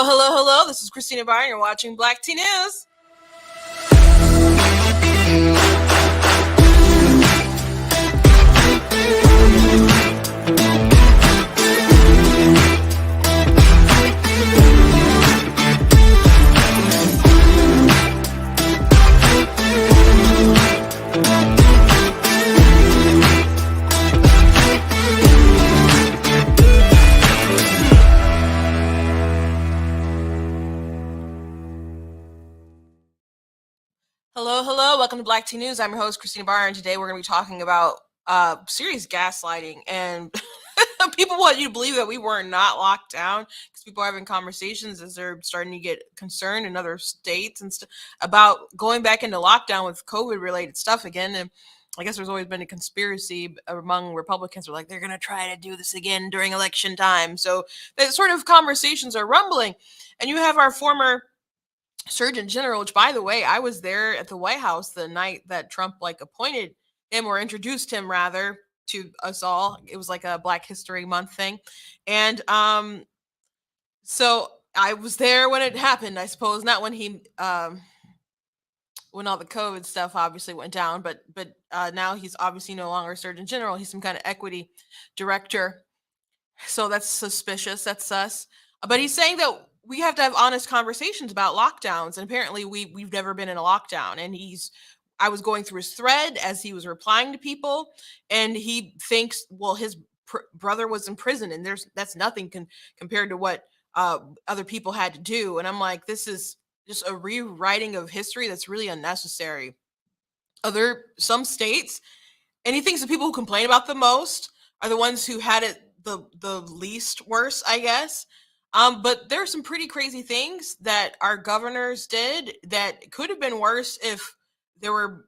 Hello, hello, hello. This is Christina Barr. You're watching Black Tea News. Hello, hello. Welcome to Black Tea News. I'm your host, Christina Barr, and today we're going to be talking about serious gaslighting. And people want you to believe that we were not locked down because people are having conversations as they're starting to get concerned in other states and about going back into lockdown with COVID-related stuff again. And I guess there's always been a conspiracy among Republicans who are like, they're going to try to do this again during election time. So that sort of conversations are rumbling. And you have our former Surgeon General, which, by the way, I was there at the White House the night that Trump appointed him, or introduced him rather, to us all. It was like a Black History Month thing. And so I was there when it happened, I suppose, not when he when all the COVID stuff obviously went down, but now he's obviously no longer Surgeon General. He's some kind of equity director. So that's suspicious. That's sus. But he's saying that we have to have honest conversations about lockdowns. And apparently we've never been in a lockdown. And I was going through his thread as he was replying to people, and he thinks, well, his brother was in prison, and that's nothing compared to what other people had to do. And I'm like, this is just a rewriting of history that's really unnecessary. Some states, and he thinks the people who complain about the most are the ones who had it the least worse, I guess. But there are some pretty crazy things that our governors did that could have been worse if there were,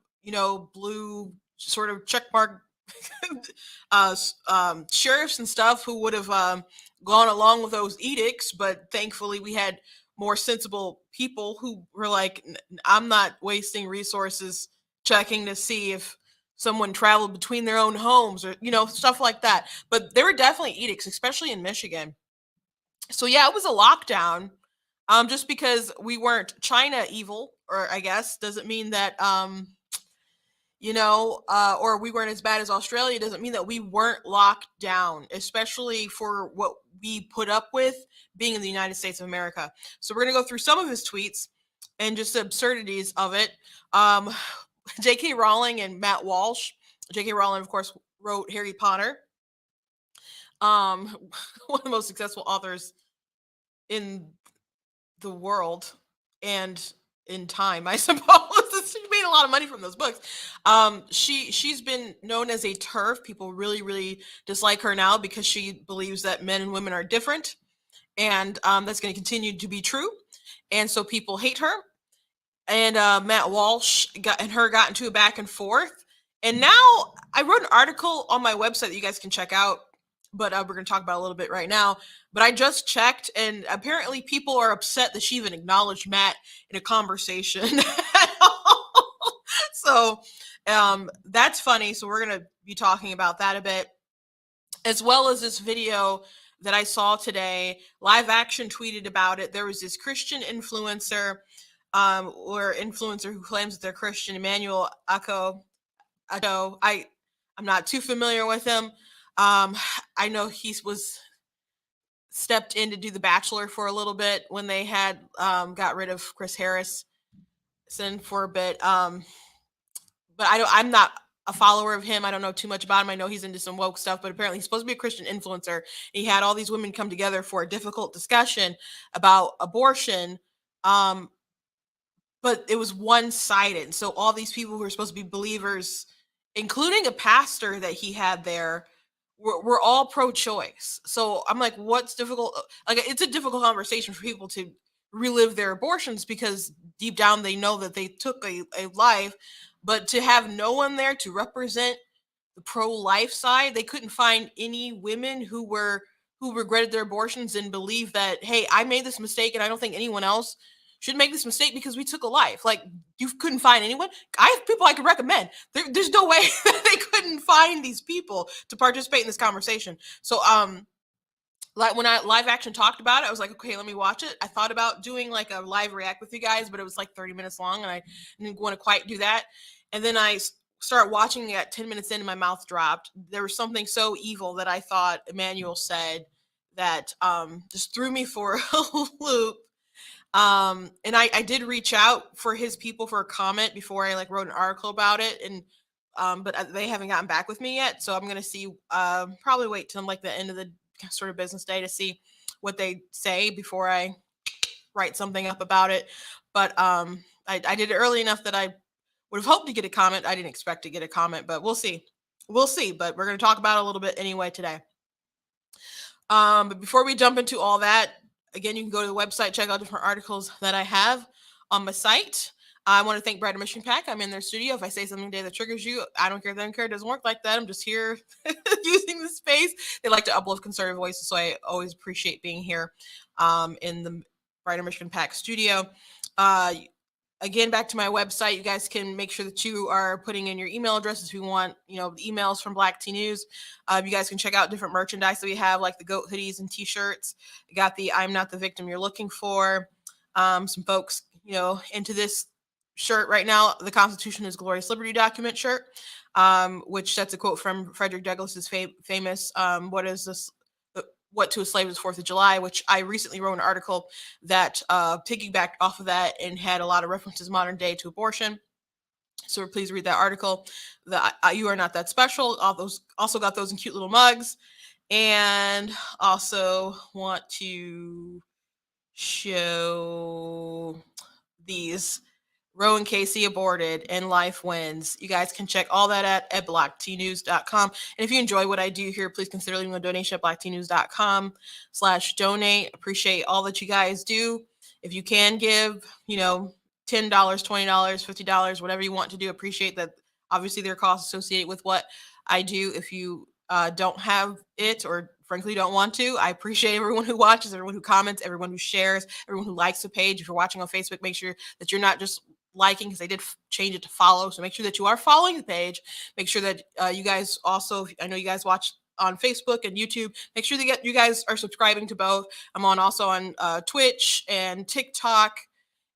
blue sort of checkmark sheriffs and stuff who would have gone along with those edicts. But thankfully, we had more sensible people who were like, I'm not wasting resources checking to see if someone traveled between their own homes or, stuff like that. But there were definitely edicts, especially in Michigan. So yeah, it was a lockdown. Just because we weren't China evil, or I guess, doesn't mean that or we weren't as bad as Australia, doesn't mean that we weren't locked down, especially for what we put up with being in the United States of America. So we're gonna go through some of his tweets and just the absurdities of it. J.K. Rowling and Matt Walsh. J.K. Rowling, of course, wrote Harry Potter. One of the most successful authors in the world and in time, I suppose. She made a lot of money from those books. She's been known as a TERF. People really, really dislike her now because she believes that men and women are different, and that's going to continue to be true. And so people hate her. And Matt Walsh got into a back and forth. And now I wrote an article on my website that you guys can check out, but we're going to talk about a little bit right now. But I just checked, and apparently people are upset that she even acknowledged Matt in a conversation. So that's funny. So we're going to be talking about that a bit, as well as this video that I saw today. Live Action tweeted about it. There was this Christian influencer, or influencer who claims that they're Christian, Emmanuel Acho. I'm not too familiar with him. I know he was stepped in to do The Bachelor for a little bit when they had got rid of Chris Harrison for a bit. But I'm not a follower of him. I don't know too much about him. I know he's into some woke stuff, but apparently he's supposed to be a Christian influencer. He had all these women come together for a difficult discussion about abortion. But it was one-sided. So all these people who are supposed to be believers, including a pastor that he had there, we're all pro-choice. So I'm like, what's difficult? Like, it's a difficult conversation for people to relive their abortions because deep down they know that they took a life, but to have no one there to represent the pro-life side, they couldn't find any women who regretted their abortions and believed that, hey, I made this mistake and I don't think anyone else should make this mistake because we took a life. Like, you couldn't find anyone. I have people I could recommend. There's no way that they couldn't find these people to participate in this conversation. So like when I live action talked about it, I was like, okay, let me watch it. I thought about doing like a live react with you guys, but it was like 30 minutes long, and I didn't want to quite do that. And then I started watching it at 10 minutes in, and my mouth dropped. There was something so evil that I thought Emmanuel said that just threw me for a loop. And I did reach out for his people for a comment before I like wrote an article about it, and but they haven't gotten back with me yet. So I'm gonna see. Probably wait till like the end of the sort of business day to see what they say before I write something up about it. But I did it early enough that I would have hoped to get a comment. I didn't expect to get a comment, but we'll see. We'll see. But we're gonna talk about it a little bit anyway today. But before we jump into all that, again, you can go to the website, check out different articles that I have on my site. I want to thank Brighter Mission Pack. I'm in their studio. If I say something today that triggers you, I don't care. They don't care. It doesn't work like that. I'm just here using the space. They like to uplift conservative voices, so I always appreciate being here in the Brighter Mission Pack studio. Again, back to my website, you guys can make sure that you are putting in your email addresses if you want, emails from Black Tea News. You guys can check out different merchandise that we have, like the goat hoodies and t-shirts. We got the I'm Not the Victim You're Looking For. Some folks, into this shirt right now, the Constitution is Glorious Liberty document shirt, which that's a quote from Frederick Douglass's famous, what is this? What to a Slave is 4th of July, which I recently wrote an article that piggybacked off of that and had a lot of references modern day to abortion. So please read that article. The You Are Not That Special. All those also got those in cute little mugs. And also want to show these. Roe and Casey aborted and life wins. You guys can check all that at blacktnews.com. And if you enjoy what I do here, please consider leaving a donation at blacktnews.com/donate. Appreciate all that you guys do. If you can give, $10, $20, $50, whatever you want to do, appreciate that. Obviously, there are costs associated with what I do. If you don't have it or frankly don't want to, I appreciate everyone who watches, everyone who comments, everyone who shares, everyone who likes the page. If you're watching on Facebook, make sure that you're not just liking, because they did change it to follow. So make sure that you are following the page. Make sure that you guys also, I know you guys watch on Facebook and YouTube. Make sure that you guys are subscribing to both. I'm also on Twitch and TikTok,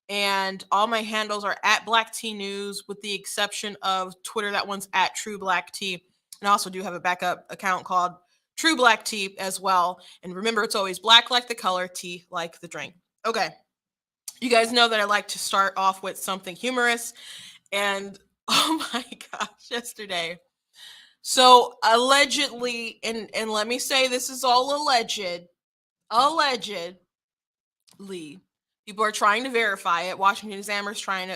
and all my handles are at Black Tea News, with the exception of Twitter. That one's at True Black Tea. And I also do have a backup account called True Black Tea as well. And remember, it's always black like the color, tea like the drink. Okay. You guys know that I like to start off with something humorous. And oh my gosh, yesterday. So allegedly, and let me say this is all allegedly, people are trying to verify it. Washington Examiner is trying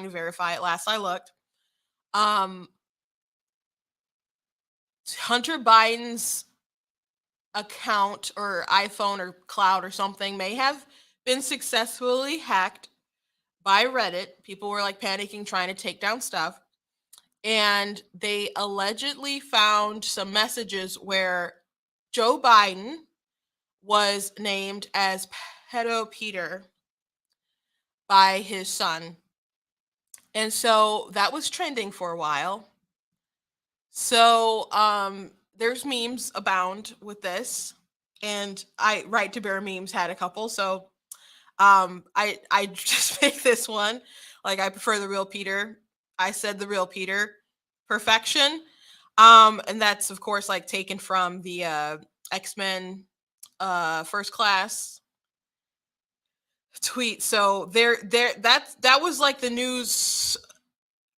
to verify it. Last I looked. Hunter Biden's account or iPhone or cloud or something may have been successfully hacked by Reddit. People were like panicking, trying to take down stuff. And they allegedly found some messages where Joe Biden was named as Pedo Peter by his son. And so that was trending for a while. So there's memes abound with this. And Right to Bear Memes had a couple. So I just picked this one. Like, I prefer the real Peter. I said the real Peter. Perfection. And that's of course like taken from the X-Men First Class tweet. So that was like the news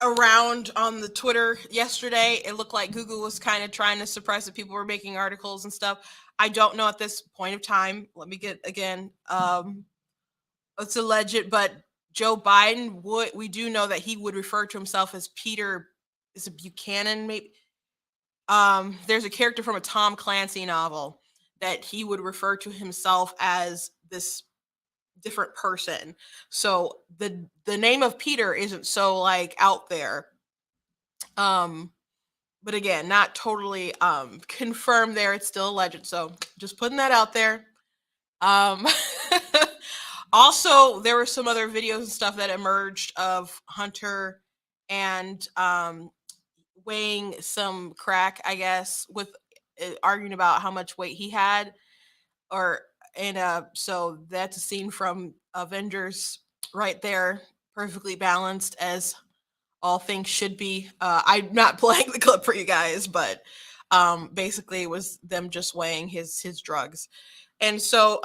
around on the Twitter yesterday. It looked like Google was kind of trying to suppress it. People were making articles and stuff. I don't know at this point of time. Let me get again. It's alleged, but Joe Biden we do know that he would refer to himself as Peter. Is it Buchanan? Maybe. There's a character from a Tom Clancy novel that he would refer to himself as this different person. So the name of Peter isn't so like out there. But again, not totally confirmed there. It's still alleged. So just putting that out there. Also, there were some other videos and stuff that emerged of Hunter and weighing some crack, I guess, with arguing about how much weight he had, or and so that's a scene from Avengers right there, perfectly balanced as all things should be. I'm not playing the clip for you guys, but basically it was them just weighing his drugs. And so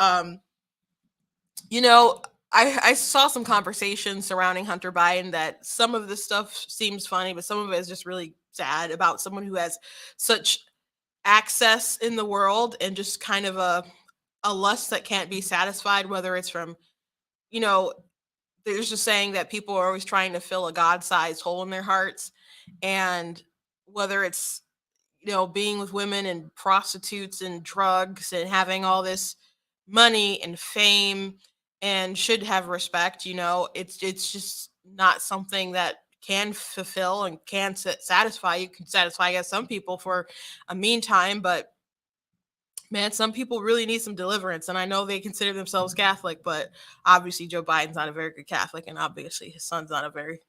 you know, I saw some conversations surrounding Hunter Biden that some of the stuff seems funny, but some of it is just really sad about someone who has such access in the world and just kind of a lust that can't be satisfied, whether it's from, you know, there's just saying that people are always trying to fill a God-sized hole in their hearts, and whether it's, being with women and prostitutes and drugs and having all this money and fame and should have respect, it's just not something that can fulfill and can satisfy. You can satisfy, I guess, some people for a meantime, but man, some people really need some deliverance. And I know they consider themselves Catholic, but obviously Joe Biden's not a very good Catholic, and obviously his son's not a very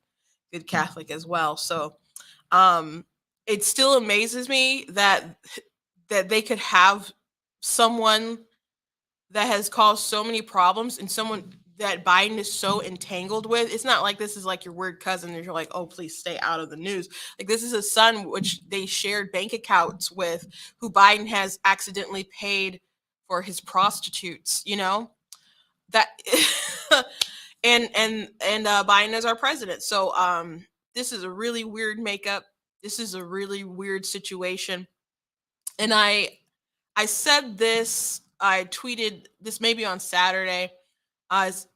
good Catholic as well. So um it still amazes me that they could have someone that has caused so many problems and someone that Biden is so entangled with. It's not like this is like your weird cousin and you're like, oh, please stay out of the news. Like, this is a son which they shared bank accounts with, who Biden has accidentally paid for his prostitutes, that and Biden is our president. So this is a really weird makeup. This is a really weird situation. And I said this, I tweeted this maybe on Saturday, as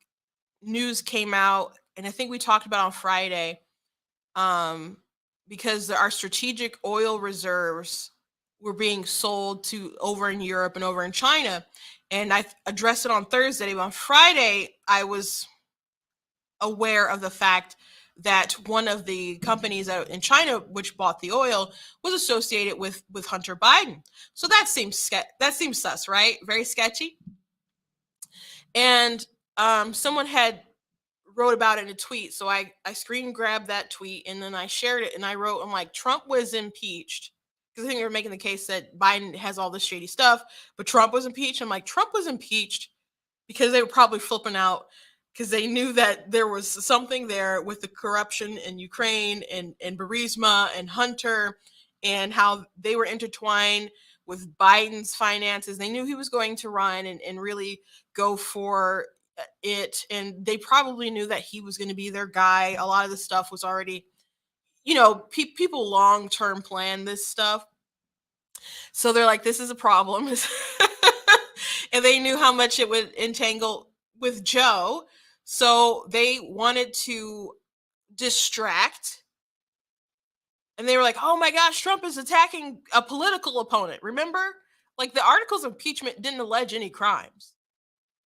news came out, and I think we talked about on Friday, um, because our strategic oil reserves were being sold to over in Europe and over in China. And I addressed it on Thursday, but on Friday, I was aware of the fact that one of the companies out in China which bought the oil was associated with Hunter Biden. So that seems sus, right? Very sketchy. And someone had wrote about it in a tweet, so I screen grabbed that tweet and then I shared it, and I wrote, I'm like, Trump was impeached, because I think they were making the case that Biden has all this shady stuff, but Trump was impeached. I'm like, Trump was impeached because they were probably flipping out, because they knew that there was something there with the corruption in Ukraine and Burisma and Hunter, and how they were intertwined with Biden's finances. They knew he was going to run and really go for it. And they probably knew that he was going to be their guy. A lot of the stuff was already, people long term plan this stuff. So they're like, this is a problem. And they knew how much it would entangle with Joe. So they wanted to distract. And they were like, oh my gosh, Trump is attacking a political opponent. Remember? Like, the articles of impeachment didn't allege any crimes.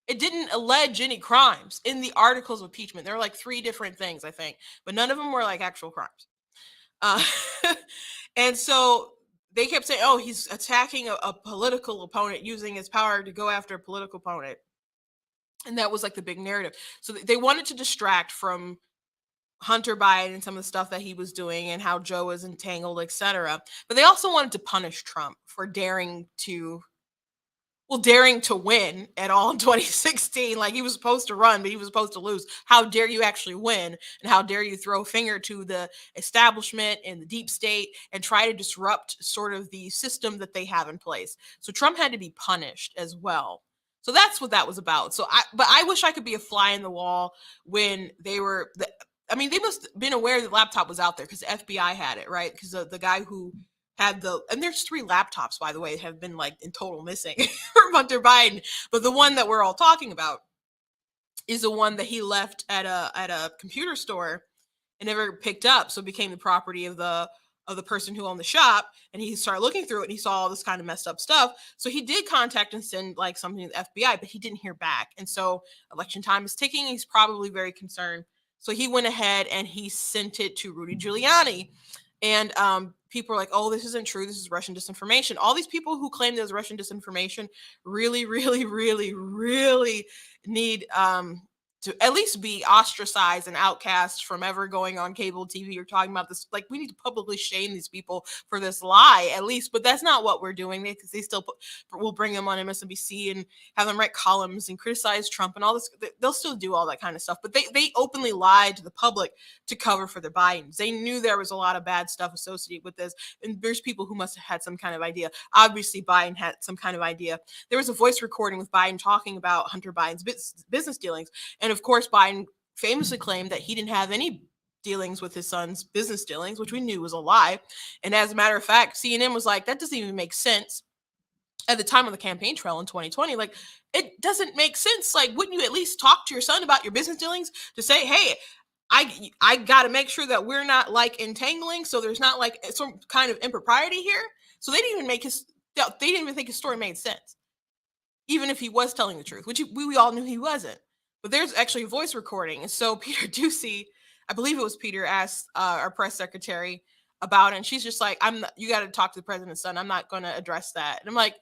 It didn't allege any crimes in the articles of impeachment. There were like 3 different things, I think, but none of them were like actual crimes. Uh, and so they kept saying, oh, he's attacking a political opponent, using his power to go after a political opponent. And that was like the big narrative. So they wanted to distract from Hunter Biden and some of the stuff that he was doing and how Joe was entangled, etc. But they also wanted to punish Trump for daring to win at all in 2016. Like, he was supposed to run, but he was supposed to lose. How dare you actually win? And how dare you throw a finger to the establishment and the deep state and try to disrupt sort of the system that they have in place? So Trump had to be punished as well. So that's what that was about. But I wish I could be a fly in the wall when they were, they must have been aware the laptop was out there, because the FBI had it, right? Because the guy who had and there's 3 laptops, by the way, have been like in total missing from Hunter Biden. But the one that we're all talking about is the one that he left at a computer store and never picked up. So it became the property of the person who owned the shop. And he started looking through it and he saw all this kind of messed up stuff. So he did contact and send like something to the FBI, but he didn't hear back. And so election time is ticking. He's probably very concerned. So he went ahead and he sent it to Rudy Giuliani. And people are like, oh, this isn't true. This is Russian disinformation. All these people who claim there's Russian disinformation really, really, really, really need to at least be ostracized and outcast from ever going on cable TV or talking about this. Like, we need to publicly shame these people for this lie, at least. But that's not what we're doing, because they still will bring them on MSNBC and have them write columns and criticize Trump and all this. They'll still do all that kind of stuff. But they openly lied to the public to cover for the Bidens. They knew there was a lot of bad stuff associated with this. And there's people who must have had some kind of idea. Obviously, Biden had some kind of idea. There was a voice recording with Biden talking about Hunter Biden's business dealings. And of course, Biden famously claimed that he didn't have any dealings with his son's business dealings, which we knew was a lie. And as a matter of fact, CNN was like, that doesn't even make sense. At the time of the campaign trail in 2020, like, it doesn't make sense. Like, wouldn't you at least talk to your son about your business dealings to say, hey, I got to make sure that we're not like entangling, so there's not like some kind of impropriety here. So they didn't even think his story made sense, even if he was telling the truth, which we all knew he wasn't. But there's actually a voice recording. And so Peter Doocy, I believe it was Peter, asked our press secretary about it. And she's just like, you got to talk to the president's son. I'm not going to address that. And I'm like,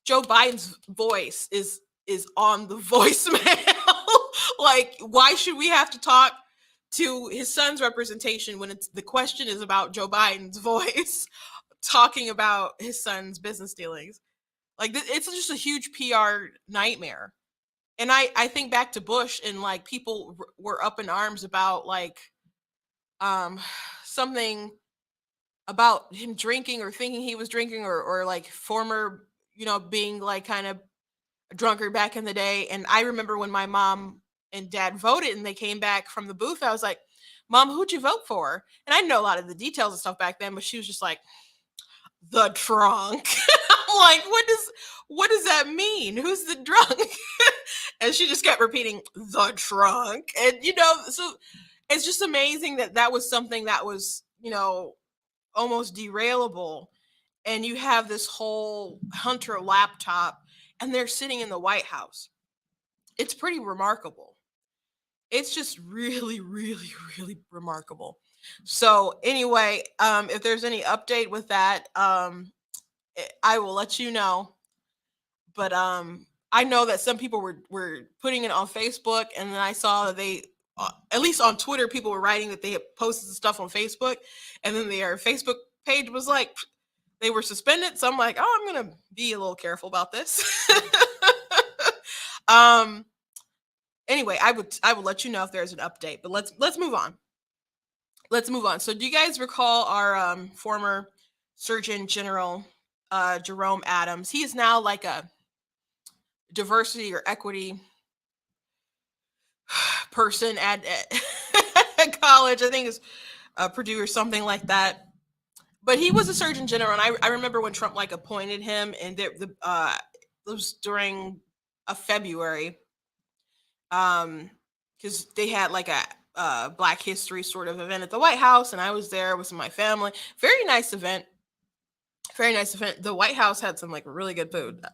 Joe Biden's voice is on the voicemail. Like, why should we have to talk to his son's representation when the question is about Joe Biden's voice talking about his son's business dealings? Like, it's just a huge PR nightmare. And I think back to Bush, and like, people were up in arms about like something about him drinking or thinking he was drinking, or like former, being like kind of a drunkard back in the day. And I remember when my mom and dad voted and they came back from the booth, I was like, Mom, who'd you vote for? And I know a lot of the details and stuff back then, but she was just like, the drunk. I'm like, what does that mean? Who's the drunk? And she just kept repeating, the drunk. And, so it's just amazing that was something that was, almost derailable. And you have this whole Hunter laptop, and they're sitting in the White House. It's pretty remarkable. It's just really, really, really remarkable. So anyway, if there's any update with that, I will let you know. But I know that some people were putting it on Facebook, and then I saw that they, at least on Twitter, people were writing that they had posted stuff on Facebook, and then their Facebook page was like, they were suspended. So I'm like, oh, I'm gonna be a little careful about this. Anyway, I will let you know if there's an update. But let's move on. Let's move on. So do you guys recall our former Surgeon General Jerome Adams? He is now like a diversity or equity person at college. I think it's Purdue or something like that. But he was a Surgeon General, and I remember when Trump like appointed him, and it was during a February, because they had like a Black History sort of event at the White House, and I was there with my family. Very nice event. Very nice event. The White House had some like really good food.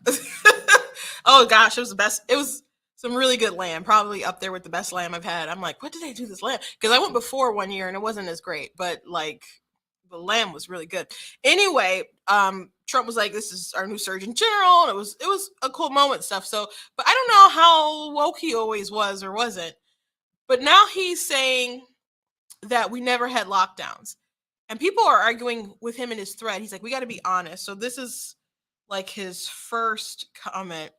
Oh gosh, it was the best. It was some really good lamb, probably up there with the best lamb I've had. I'm like, what did they do this lamb? Because I went before one year and it wasn't as great, but like, the lamb was really good. Anyway, Trump was like, this is our new Surgeon General, and it was a cool moment stuff. So, but I don't know how woke he always was or wasn't. But now he's saying that we never had lockdowns. And people are arguing with him in his thread. He's like, we got to be honest. So this is like his first comment.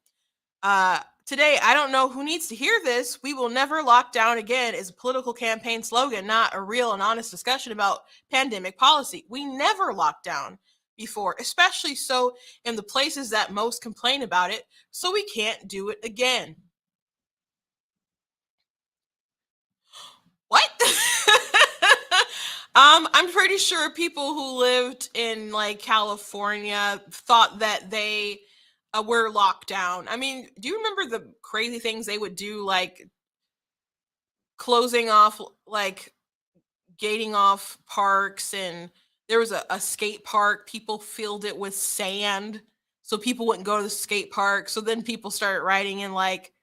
Today, I don't know who needs to hear this. We will never lock down again is a political campaign slogan, not a real and honest discussion about pandemic policy. We never locked down before, especially so in the places that most complain about it. So we can't do it again. What? I'm pretty sure people who lived in like California thought that they were locked down. I mean, do you remember the crazy things they would do, like closing off, like gating off parks? And there was a skate park. People filled it with sand so people wouldn't go to the skate park. So then people started riding in like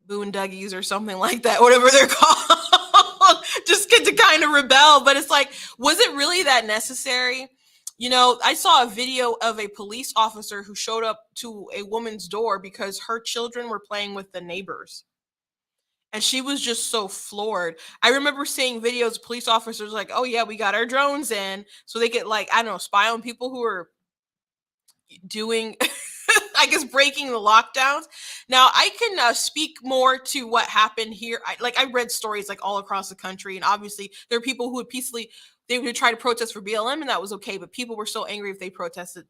boonduggies or something like that, whatever they're called, just get to kind of rebel. But it's like, was it really that necessary? I saw a video of a police officer who showed up to a woman's door because her children were playing with the neighbors. And she was just so floored. I remember seeing videos of police officers like, "Oh yeah, we got our drones in," so they could, like, I don't know, spy on people who were doing I guess breaking the lockdowns. Now I can speak more to what happened here. I read stories like all across the country, and obviously there are people who would peacefully, they would try to protest for BLM, and that was okay. But people were so angry if they protested,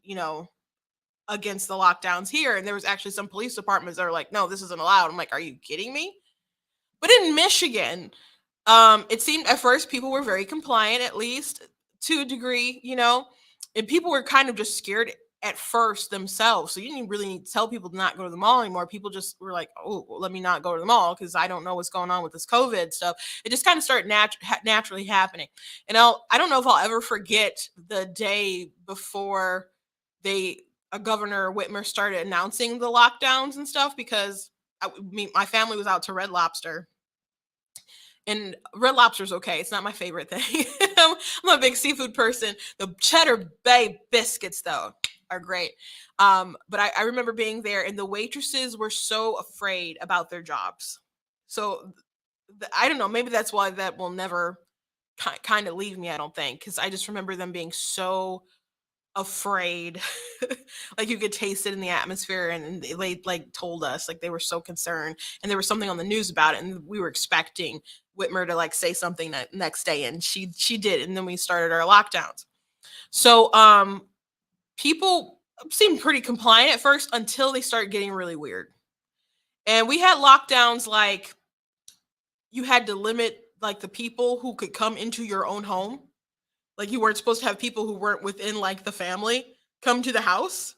you know, against the lockdowns here. And there was actually some police departments that are like, no, this isn't allowed. I'm like, are you kidding me? But in Michigan, it seemed at first people were very compliant, at least to a degree, you know, and people were kind of just scared at first themselves. So you didn't really need to tell people to not go to the mall anymore. People just were like, oh, well, let me not go to the mall because I don't know what's going on with this COVID stuff. It just kind of started naturally happening. And I don't know if I'll ever forget the day before they, Governor Whitmer started announcing the lockdowns and stuff, because my family was out to Red Lobster, and Red Lobster's okay. It's not my favorite thing. I'm a big seafood person. The Cheddar Bay biscuits, though, are great. But I remember being there, and the waitresses were so afraid about their jobs. So I don't know. Maybe that's why that will never kind of leave me. I don't think, because I just remember them being so afraid. Like you could taste it in the atmosphere, and they like told us like they were so concerned, and there was something on the news about it, and we were expecting Whitmer to like say something that next day, and she did, and then we started our lockdowns. So people seemed pretty compliant at first until they started getting really weird. And we had lockdowns like you had to limit like the people who could come into your own home. Like you weren't supposed to have people who weren't within like the family come to the house.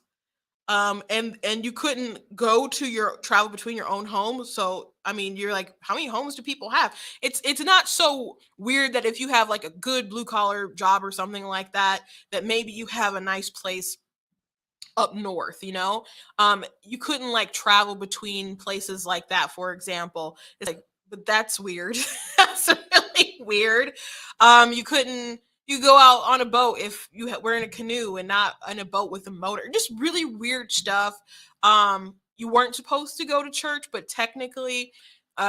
And you couldn't go to your travel between your own homes. So I mean, you're like, how many homes do people have? It's not so weird that if you have like a good blue collar job or something like that, that maybe you have a nice place up north, you know. You couldn't like travel between places like that, for example. It's like, but that's weird. That's really weird. You couldn't, you go out on a boat if you were in a canoe and not in a boat with a motor. Just really weird stuff. You weren't supposed to go to church, but technically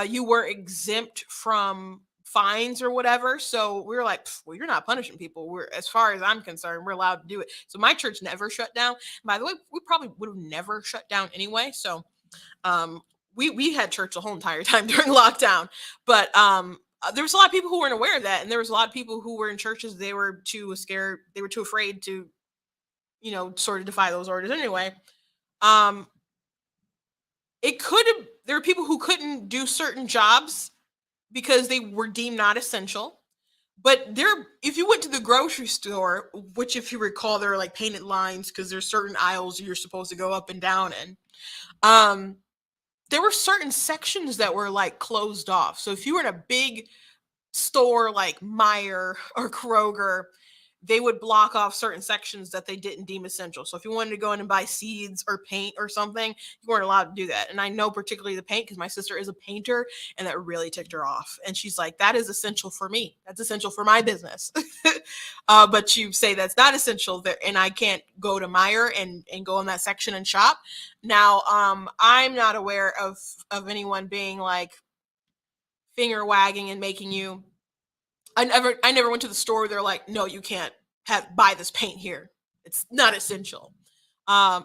you were exempt from fines or whatever. So we were like, well, you're not punishing people. We're, as far as I'm concerned, we're allowed to do it. So my church never shut down. By the way, we probably would have never shut down anyway. So um, we had church the whole entire time during lockdown. But there was a lot of people who weren't aware of that, and there was a lot of people who were in churches. They were too scared. They were too afraid to, you know, sort of defy those orders anyway. Um, it could have. There were people who couldn't do certain jobs because they were deemed not essential. But there, if you went to the grocery store, which if you recall, there are like painted lines because there's certain aisles you're supposed to go up and down in. Um, there were certain sections that were like closed off. So if you were in a big store like Meyer or Kroger, they would block off certain sections that they didn't deem essential. So if you wanted to go in and buy seeds or paint or something, you weren't allowed to do that. And I know particularly the paint because my sister is a painter, and that really ticked her off. And she's like, that is essential for me. That's essential for my business. But you say that's not essential there, and I can't go to Meyer and go in that section and shop. Now, I'm not aware of anyone being like finger wagging and making you, I never went to the store where they're like, no, you can't buy this paint here. It's not essential. Um,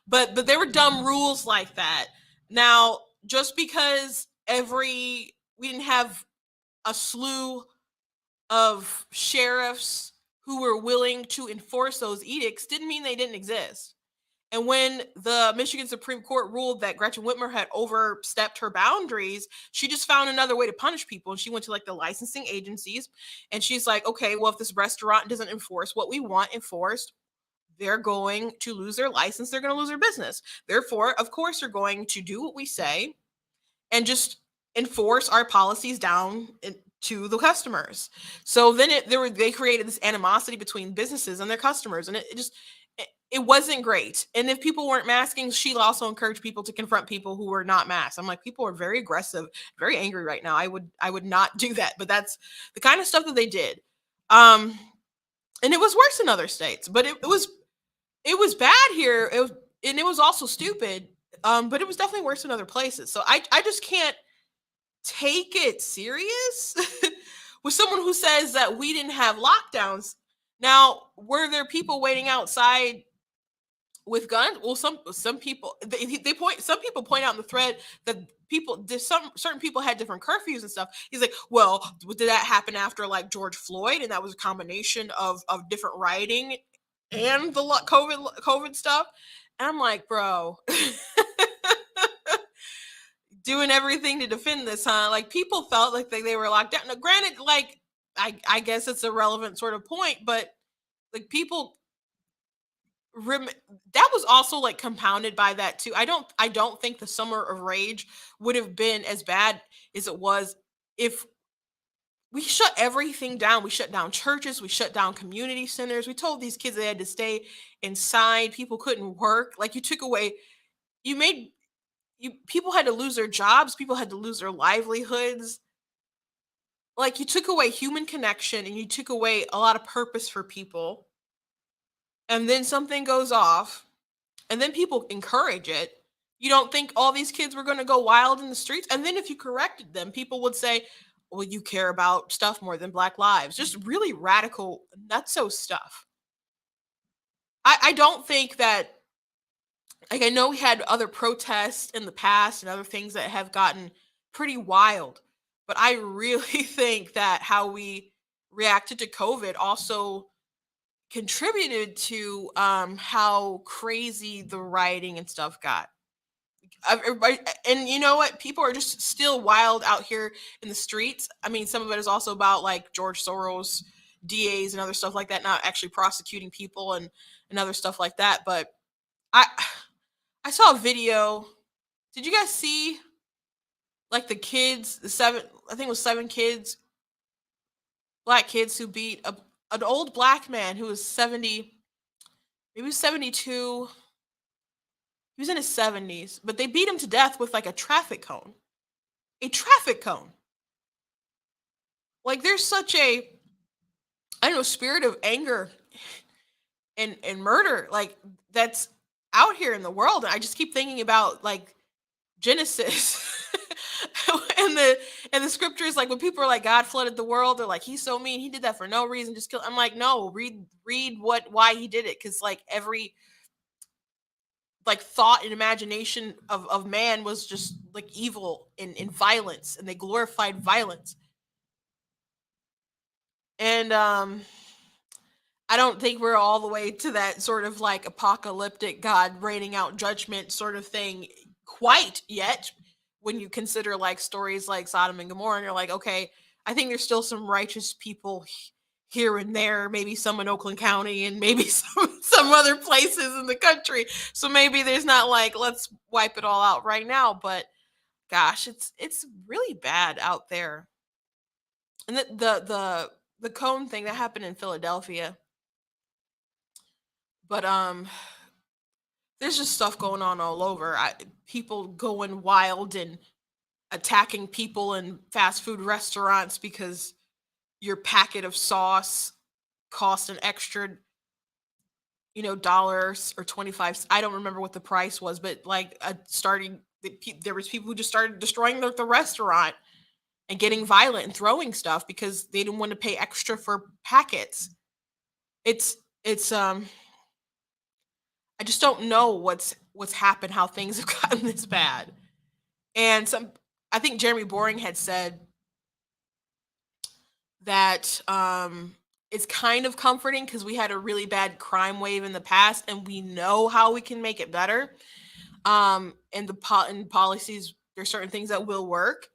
but there were dumb rules like that. Now, just because we didn't have a slew of sheriffs who were willing to enforce those edicts didn't mean they didn't exist. And when the Michigan Supreme Court ruled that Gretchen Whitmer had overstepped her boundaries, she just found another way to punish people. And she went to like the licensing agencies, and she's like, okay, well, if this restaurant doesn't enforce what we want enforced, they're going to lose their license. They're going to lose their business. Therefore, of course, they're going to do what we say and just enforce our policies down to the customers. So then they created this animosity between businesses and their customers, and it wasn't great. And if people weren't masking, she also encouraged people to confront people who were not masked. I'm like, people are very aggressive, very angry right now. I would not do that, but that's the kind of stuff that they did. And it was worse in other states, but it was bad here. And it was also stupid. But it was definitely worse in other places. So I just can't take it serious with someone who says that we didn't have lockdowns. Now, were there people waiting outside with guns? Well, some people they point some people point out in the thread that some certain people had different curfews and stuff. He's like, well, did that happen after like George Floyd, and that was a combination of different rioting and the COVID stuff? And I'm like, bro, doing everything to defend this, huh? Like people felt like they were locked down. Now, granted, like I guess it's a relevant sort of point, but like people rem- that was also like compounded by that too. I don't think the summer of rage would have been as bad as it was if we shut everything down. We shut down churches, we shut down community centers. We told these kids they had to stay inside. People couldn't work. Like you took away you made you people had to lose their jobs, people had to lose their livelihoods. Like you took away human connection and you took away a lot of purpose for people. And then something goes off and then people encourage it. You don't think all these kids were going to go wild in the streets? And then if you corrected them, people would say, well, you care about stuff more than black lives. Just really radical, nutso stuff. I don't think that, like, I know we had other protests in the past and other things that have gotten pretty wild, but I really think that how we reacted to COVID also contributed to how crazy the rioting and stuff got. Everybody, and you know what? People are just still wild out here in the streets. I mean, some of it is also about like George Soros, DAs, and other stuff like that, not actually prosecuting people and other stuff like that. But I I saw a video. Did you guys see like the kids, the seven? I think it was seven kids, black kids who beat an old black man who was 70, maybe 72. He was in his 70s, but they beat him to death with like a traffic cone. A traffic cone. Like there's such a, I don't know, spirit of anger and murder like that's out here in the world. And I just keep thinking about like Genesis and the scriptures, like when people are like God flooded the world, they're like he's so mean, he did that for no reason, just kill. I'm like, no, read why he did it, because like every like thought and imagination of man was just like evil and violence, and they glorified violence. And I don't think we're all the way to that sort of like apocalyptic God raining out judgment sort of thing quite yet. When you consider like stories like Sodom and Gomorrah, and you're like, okay, I think there's still some righteous people here and there, maybe some in Oakland County and maybe some other places in the country. So maybe there's not like let's wipe it all out right now, but gosh, it's really bad out there. And the cone thing that happened in Philadelphia, but there's just stuff going on all over. People going wild and attacking people in fast food restaurants because your packet of sauce cost an extra, dollars or 25. I don't remember what the price was, but like there was people who just started destroying the restaurant and getting violent and throwing stuff because they didn't want to pay extra for packets. It's I just don't know what's happened, how things have gotten this bad. And I think Jeremy Boring had said that it's kind of comforting because we had a really bad crime wave in the past and we know how we can make it better. And and policies, there's certain things that will work.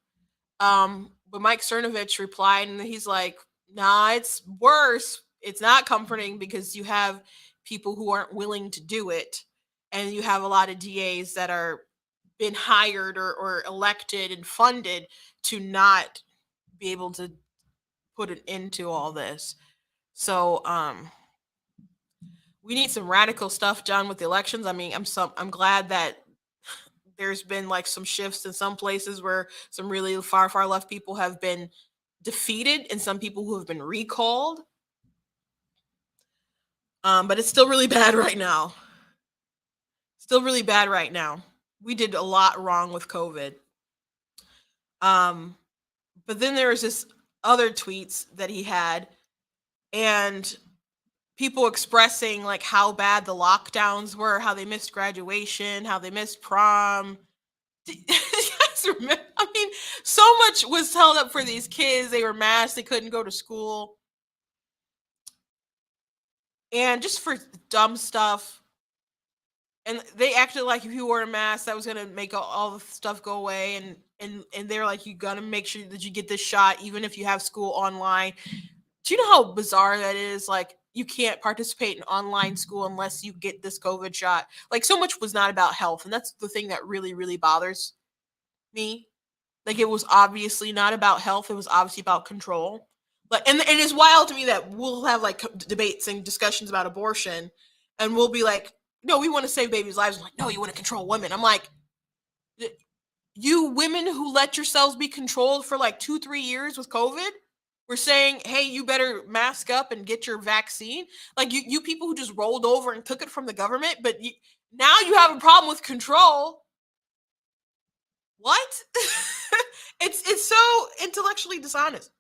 But Mike Cernovich replied and he's like, nah, it's worse. It's not comforting because you have people who aren't willing to do it. And you have a lot of DAs that are been hired or elected and funded to not be able to put an end to all this. So we need some radical stuff done with the elections. I mean, I'm glad that there's been like some shifts in some places where some really far left people have been defeated and some people who have been recalled. But it's still really bad right now. Still really bad right now. we did a lot wrong with COVID. Um, but then there was this other tweets that he had, and people expressing like how bad the lockdowns were, how they missed graduation, how they missed prom. Do you guys remember? I mean, so much was held up for these kids. They were masked, they couldn't go to school. And just for dumb stuff. And they acted like if you wore a mask, that was gonna make all the stuff go away. And they're like, you gotta make sure that you get this shot, even if you have school online. Do you know how bizarre that is? Like, you can't participate in online school unless you get this COVID shot. Like, so much was not about health, and that's the thing that really, really bothers me. Like, it was obviously not about health; it was obviously about control. Like, and it's wild to me that we'll have like debates and discussions about abortion, and we'll be like, "No, we want to save babies' lives." I'm like, "No, you want to control women." I'm like, you women who let yourselves be controlled for like 2-3 years with COVID, we're saying, hey, you better mask up and get your vaccine. Like, you people who just rolled over and took it from the government, but now you have a problem with control. What? It's so intellectually dishonest.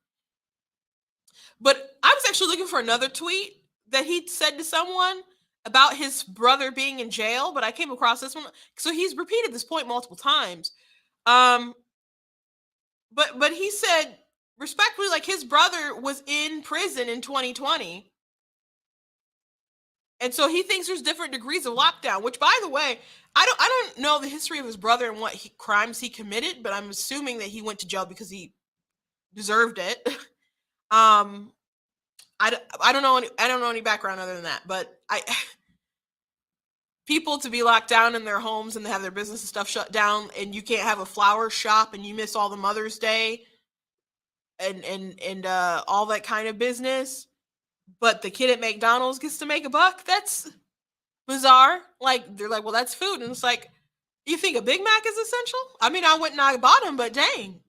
But I was actually looking for another tweet that he said to someone about his brother being in jail, but I came across this one. So he's repeated this point multiple times. Um, but he said respectfully, like, his brother was in prison in 2020, and so he thinks there's different degrees of lockdown. Which, by the way, I don't know the history of his brother and what crimes he committed, but I'm assuming that he went to jail because he deserved it. um, I don't know any background other than that, but I people to be locked down in their homes and they have their business and stuff shut down, and you can't have a flower shop, and you miss all the Mother's Day and all that kind of business, but the kid at McDonald's gets to make a buck. That's bizarre. Like, they're like, well, that's food, and it's like, you think a Big Mac is essential? I mean, I went and I bought them, but dang.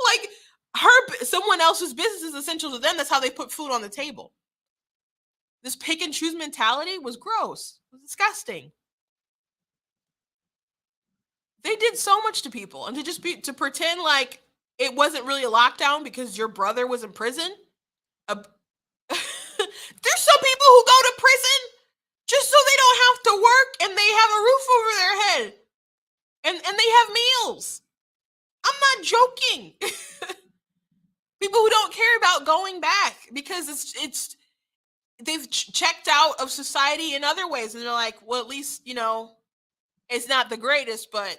Like, someone else's business is essential to them. That's how they put food on the table. This pick and choose mentality was gross. It was disgusting. They did so much to people, and to pretend like it wasn't really a lockdown because your brother was in prison. There's some people who go to prison just so they don't have to work and they have a roof over their head, and they have meals. I'm not joking. People who don't care about going back because it's they've checked out of society in other ways, and they're like, well, at least, it's not the greatest, but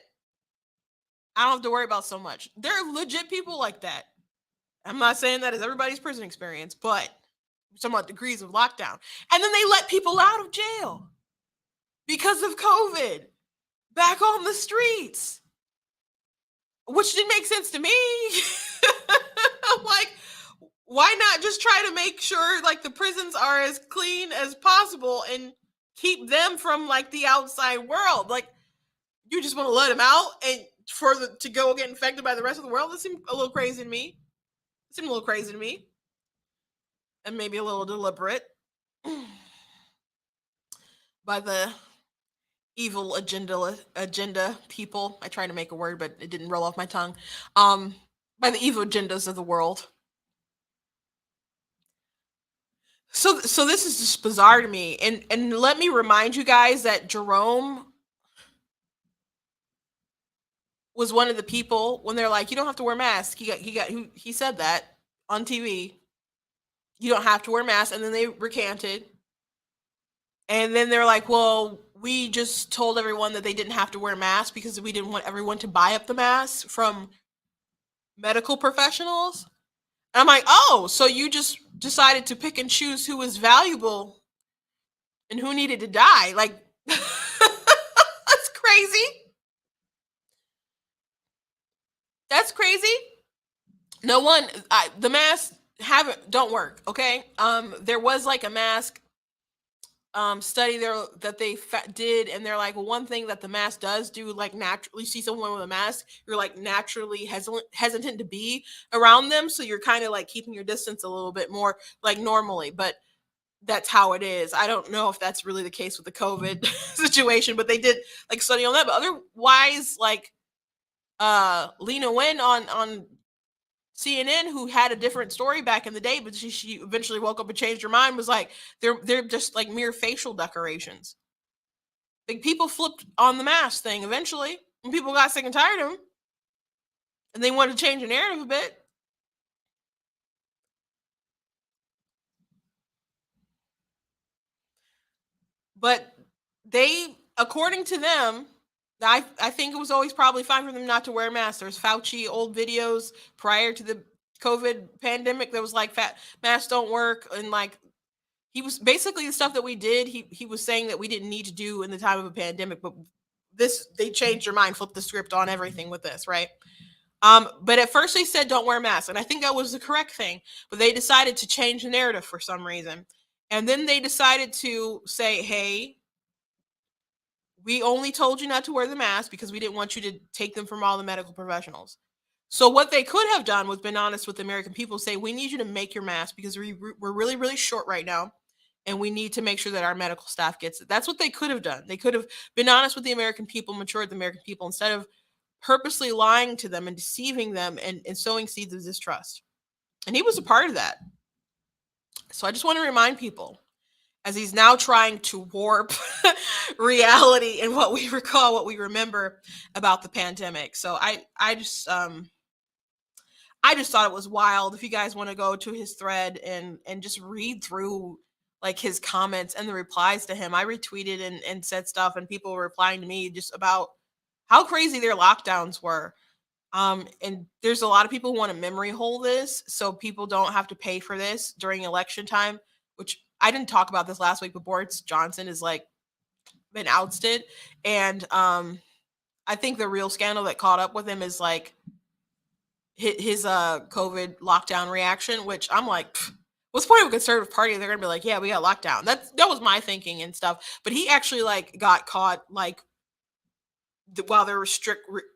I don't have to worry about so much. There are legit people like that. I'm not saying that is everybody's prison experience, but I'm talking about degrees of lockdown. And then they let people out of jail because of COVID back on the streets, which didn't make sense to me. I'm like, why not just try to make sure like the prisons are as clean as possible and keep them from like the outside world? Like, you just want to let them out and to go get infected by the rest of the world? That seemed a little crazy to me. And maybe a little deliberate by the evil agenda people. I tried to make a word, but it didn't roll off my tongue. By the evil agendas of the world. So this is just bizarre to me. And let me remind you guys that Jerome was one of the people when they're like, you don't have to wear masks. He said that on TV. You don't have to wear masks, and then they recanted. And then they're like, well, we just told everyone that they didn't have to wear masks because we didn't want everyone to buy up the masks from medical professionals. And I'm like, oh, so you just decided to pick and choose who was valuable and who needed to die. Like, that's crazy. That's crazy. No one, the masks don't work. Okay. There was like a mask study there that they did, and they're like, well, one thing that the mask does do, like, naturally, see someone with a mask, you're like naturally hesitant to be around them, so you're kind of like keeping your distance a little bit more like normally. But that's how it is. I don't know if that's really the case with the COVID situation, but they did like study on that. But otherwise, like Lena Wen on CNN, who had a different story back in the day, but she eventually woke up and changed her mind. Was like they're just like mere facial decorations. Like people flipped on the mask thing eventually, and people got sick and tired of them, and they wanted to change the narrative a bit. But they, according to them, I think it was always probably fine for them not to wear masks. There's Fauci old videos prior to the COVID pandemic that was like fat masks don't work, and like he was basically the stuff that we did. He was saying that we didn't need to do in the time of a pandemic, but this they changed their mind, flipped the script on everything with this, right? But at first they said don't wear masks, and I think that was the correct thing. But they decided to change the narrative for some reason, and then they decided to say, "Hey, we only told you not to wear the mask because we didn't want you to take them from all the medical professionals." So what they could have done was been honest with the American people, say, "We need you to make your mask because we're really, really short right now, and we need to make sure that our medical staff gets it." That's what they could have done. They could have been honest with the American people, matured the American people, instead of purposely lying to them and deceiving them and sowing seeds of distrust. And he was a part of that. So I just want to remind people, as he's now trying to warp reality and what we recall, what we remember about the pandemic. So I just thought it was wild. If you guys want to go to his thread and just read through like his comments and the replies to him, I retweeted and said stuff, and people were replying to me just about how crazy their lockdowns were. And there's a lot of people who want to memory hole this so people don't have to pay for this during election time, which I didn't talk about this last week, but Boris Johnson is like been ousted. And I think the real scandal that caught up with him is like his COVID lockdown reaction, which I'm like, what's the point of a conservative party? They're gonna be like, yeah, we got locked down. That was my thinking and stuff. But he actually like got caught like while there were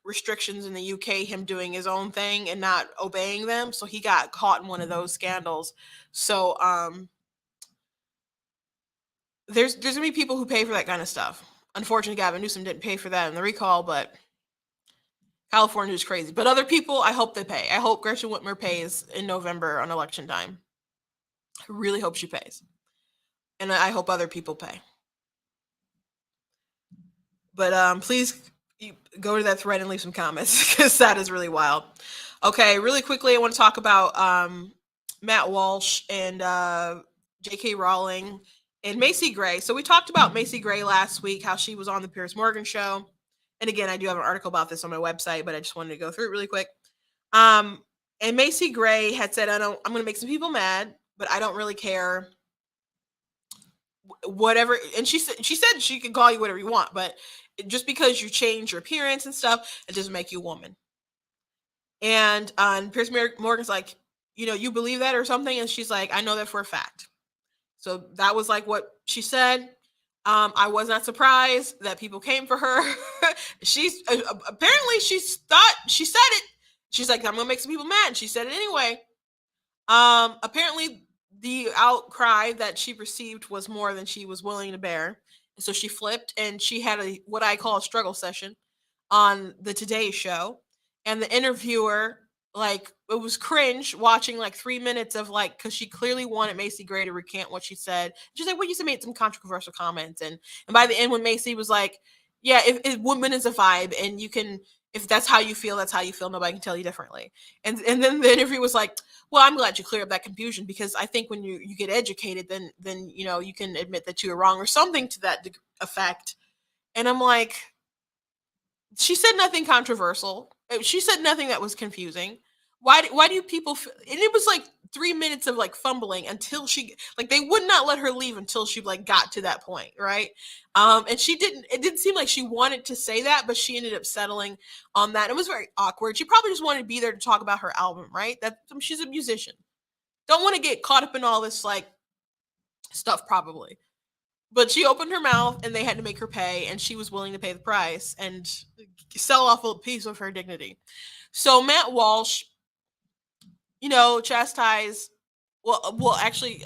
restrictions in the UK, him doing his own thing and not obeying them. So he got caught in one of those scandals. So there's gonna be people who pay for that kind of stuff. Unfortunately, Gavin Newsom didn't pay for that in the recall, but California is crazy. But other people, I hope they pay. I hope Gretchen Whitmer pays in November on election time. I really hope she pays. And I hope other people pay. But please go to that thread and leave some comments because that is really wild. Okay, really quickly, I want to talk about Matt Walsh and J.K. Rowling and Macy Gray. So we talked about Macy Gray last week, how she was on the Piers Morgan show. And again, I do have an article about this on my website, but I just wanted to go through it really quick. And Macy Gray had said, I'm going to make some people mad, but I don't really care. Whatever. And she said she can call you whatever you want, but just because you change your appearance and stuff, it doesn't make you a woman. And Piers Morgan's like, you believe that or something? And she's like, I know that for a fact. So that was like what she said. I was not surprised that people came for her. She's apparently she thought she said it. She's like, I'm gonna make some people mad. And she said it anyway. Apparently the outcry that she received was more than she was willing to bear. And so she flipped and she had what I call a struggle session on the Today Show. And the interviewer, like, it was cringe watching like 3 minutes of like, because she clearly wanted Macy Gray to recant what she said. She's like, well, you made some controversial comments. And by the end, when Macy was like, yeah, if woman is a vibe and you can, if that's how you feel, that's how you feel. Nobody can tell you differently. And then the interview was like, well, I'm glad you cleared up that confusion because I think when you get educated, then you can admit that you were wrong or something to that effect. And I'm like, she said nothing controversial. She said nothing that was confusing. Why do people and it was like 3 minutes of like fumbling until she like they would not let her leave until she like got to that point, right? And it didn't seem like she wanted to say that, but she ended up settling on that. It was very awkward. She probably just wanted to be there to talk about her album, right? She's a musician. Don't want to get caught up in all this like stuff probably. But she opened her mouth and they had to make her pay, and she was willing to pay the price and sell off a piece of her dignity. So Matt Walsh, chastise, actually,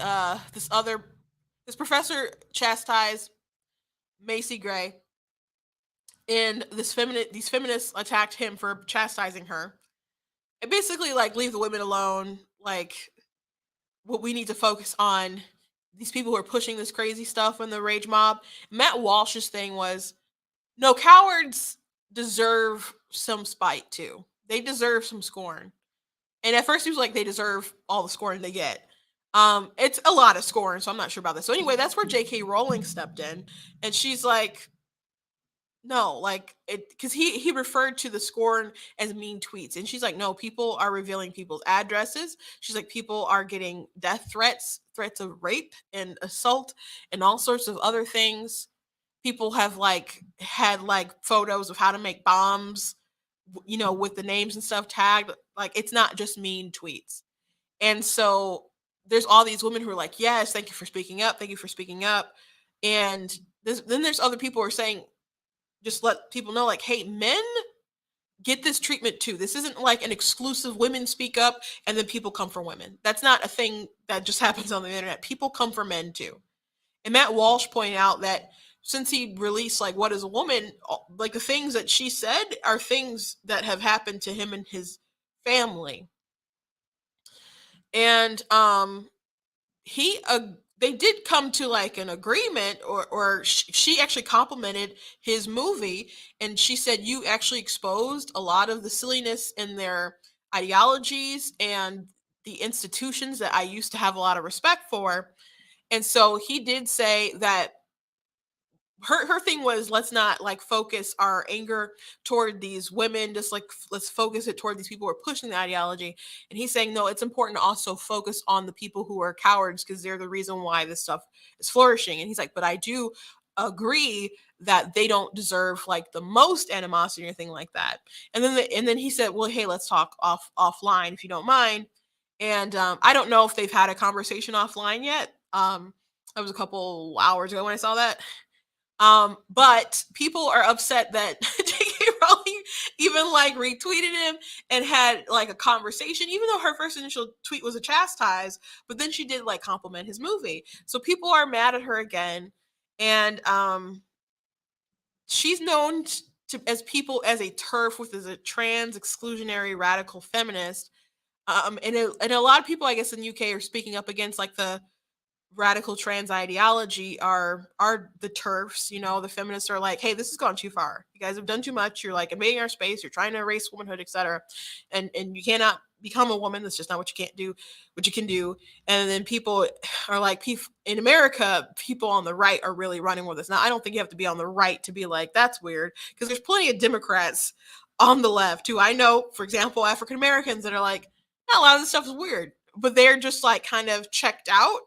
this other This professor chastised Macy Gray, and these feminists attacked him for chastising her. And basically, like, leave the women alone. Like, what we need to focus on these people who are pushing this crazy stuff in the rage mob. Matt Walsh's thing was, no, cowards deserve some spite too. They deserve some scorn. And at first he was like, they deserve all the scorn they get. It's a lot of scorn, so I'm not sure about this. So anyway, that's where J.K. Rowling stepped in, and she's like, no, like, it, because he referred to the scorn as mean tweets, and she's like, no, people are revealing people's addresses. She's like, people are getting death threats, threats of rape and assault, and all sorts of other things. People have like had like photos of how to make bombs, with the names and stuff tagged. Like, it's not just mean tweets. And so there's all these women who are like, yes, thank you for speaking up, thank you for speaking up. And then there's other people who are saying, just let people know, like, hey, men get this treatment too. This isn't like an exclusive women speak up and then people come for women. That's not a thing that just happens on the internet. People come for men too. And Matt Walsh pointed out that since he released like What is a Woman, like the things that she said are things that have happened to him and his family. And he they did come to like an agreement, or she actually complimented his movie, and she said, you actually exposed a lot of the silliness in their ideologies and the institutions that I used to have a lot of respect for. And so he did say that her thing was, let's not like focus our anger toward these women, just like let's focus it toward these people who are pushing the ideology. And he's saying, no, it's important to also focus on the people who are cowards, because they're the reason why this stuff is flourishing. And he's like, but I do agree that they don't deserve like the most animosity or anything like that. And then he said, well, hey, let's talk offline if you don't mind. And I don't know if they've had a conversation offline yet. That was a couple hours ago when I saw that. But people are upset that J.K. Rowling even like retweeted him and had like a conversation, even though her first initial tweet was a chastise, but then she did like compliment his movie. So people are mad at her again. And she's known as people as a TERF, which is a trans exclusionary radical feminist. And a lot of people, I guess, in the UK are speaking up against like the radical trans ideology are the TERFs. The feminists are like, hey, this has gone too far, you guys have done too much, you're like invading our space, you're trying to erase womanhood, etc. And you cannot become a woman, that's just not what you can't do, what you can do. And then people are like, in America, people on the right are really running with this. Now, I don't think you have to be on the right to be like, that's weird, because there's plenty of Democrats on the left who I know, for example, African Americans, that are like, a lot of this stuff is weird, but they're just like kind of checked out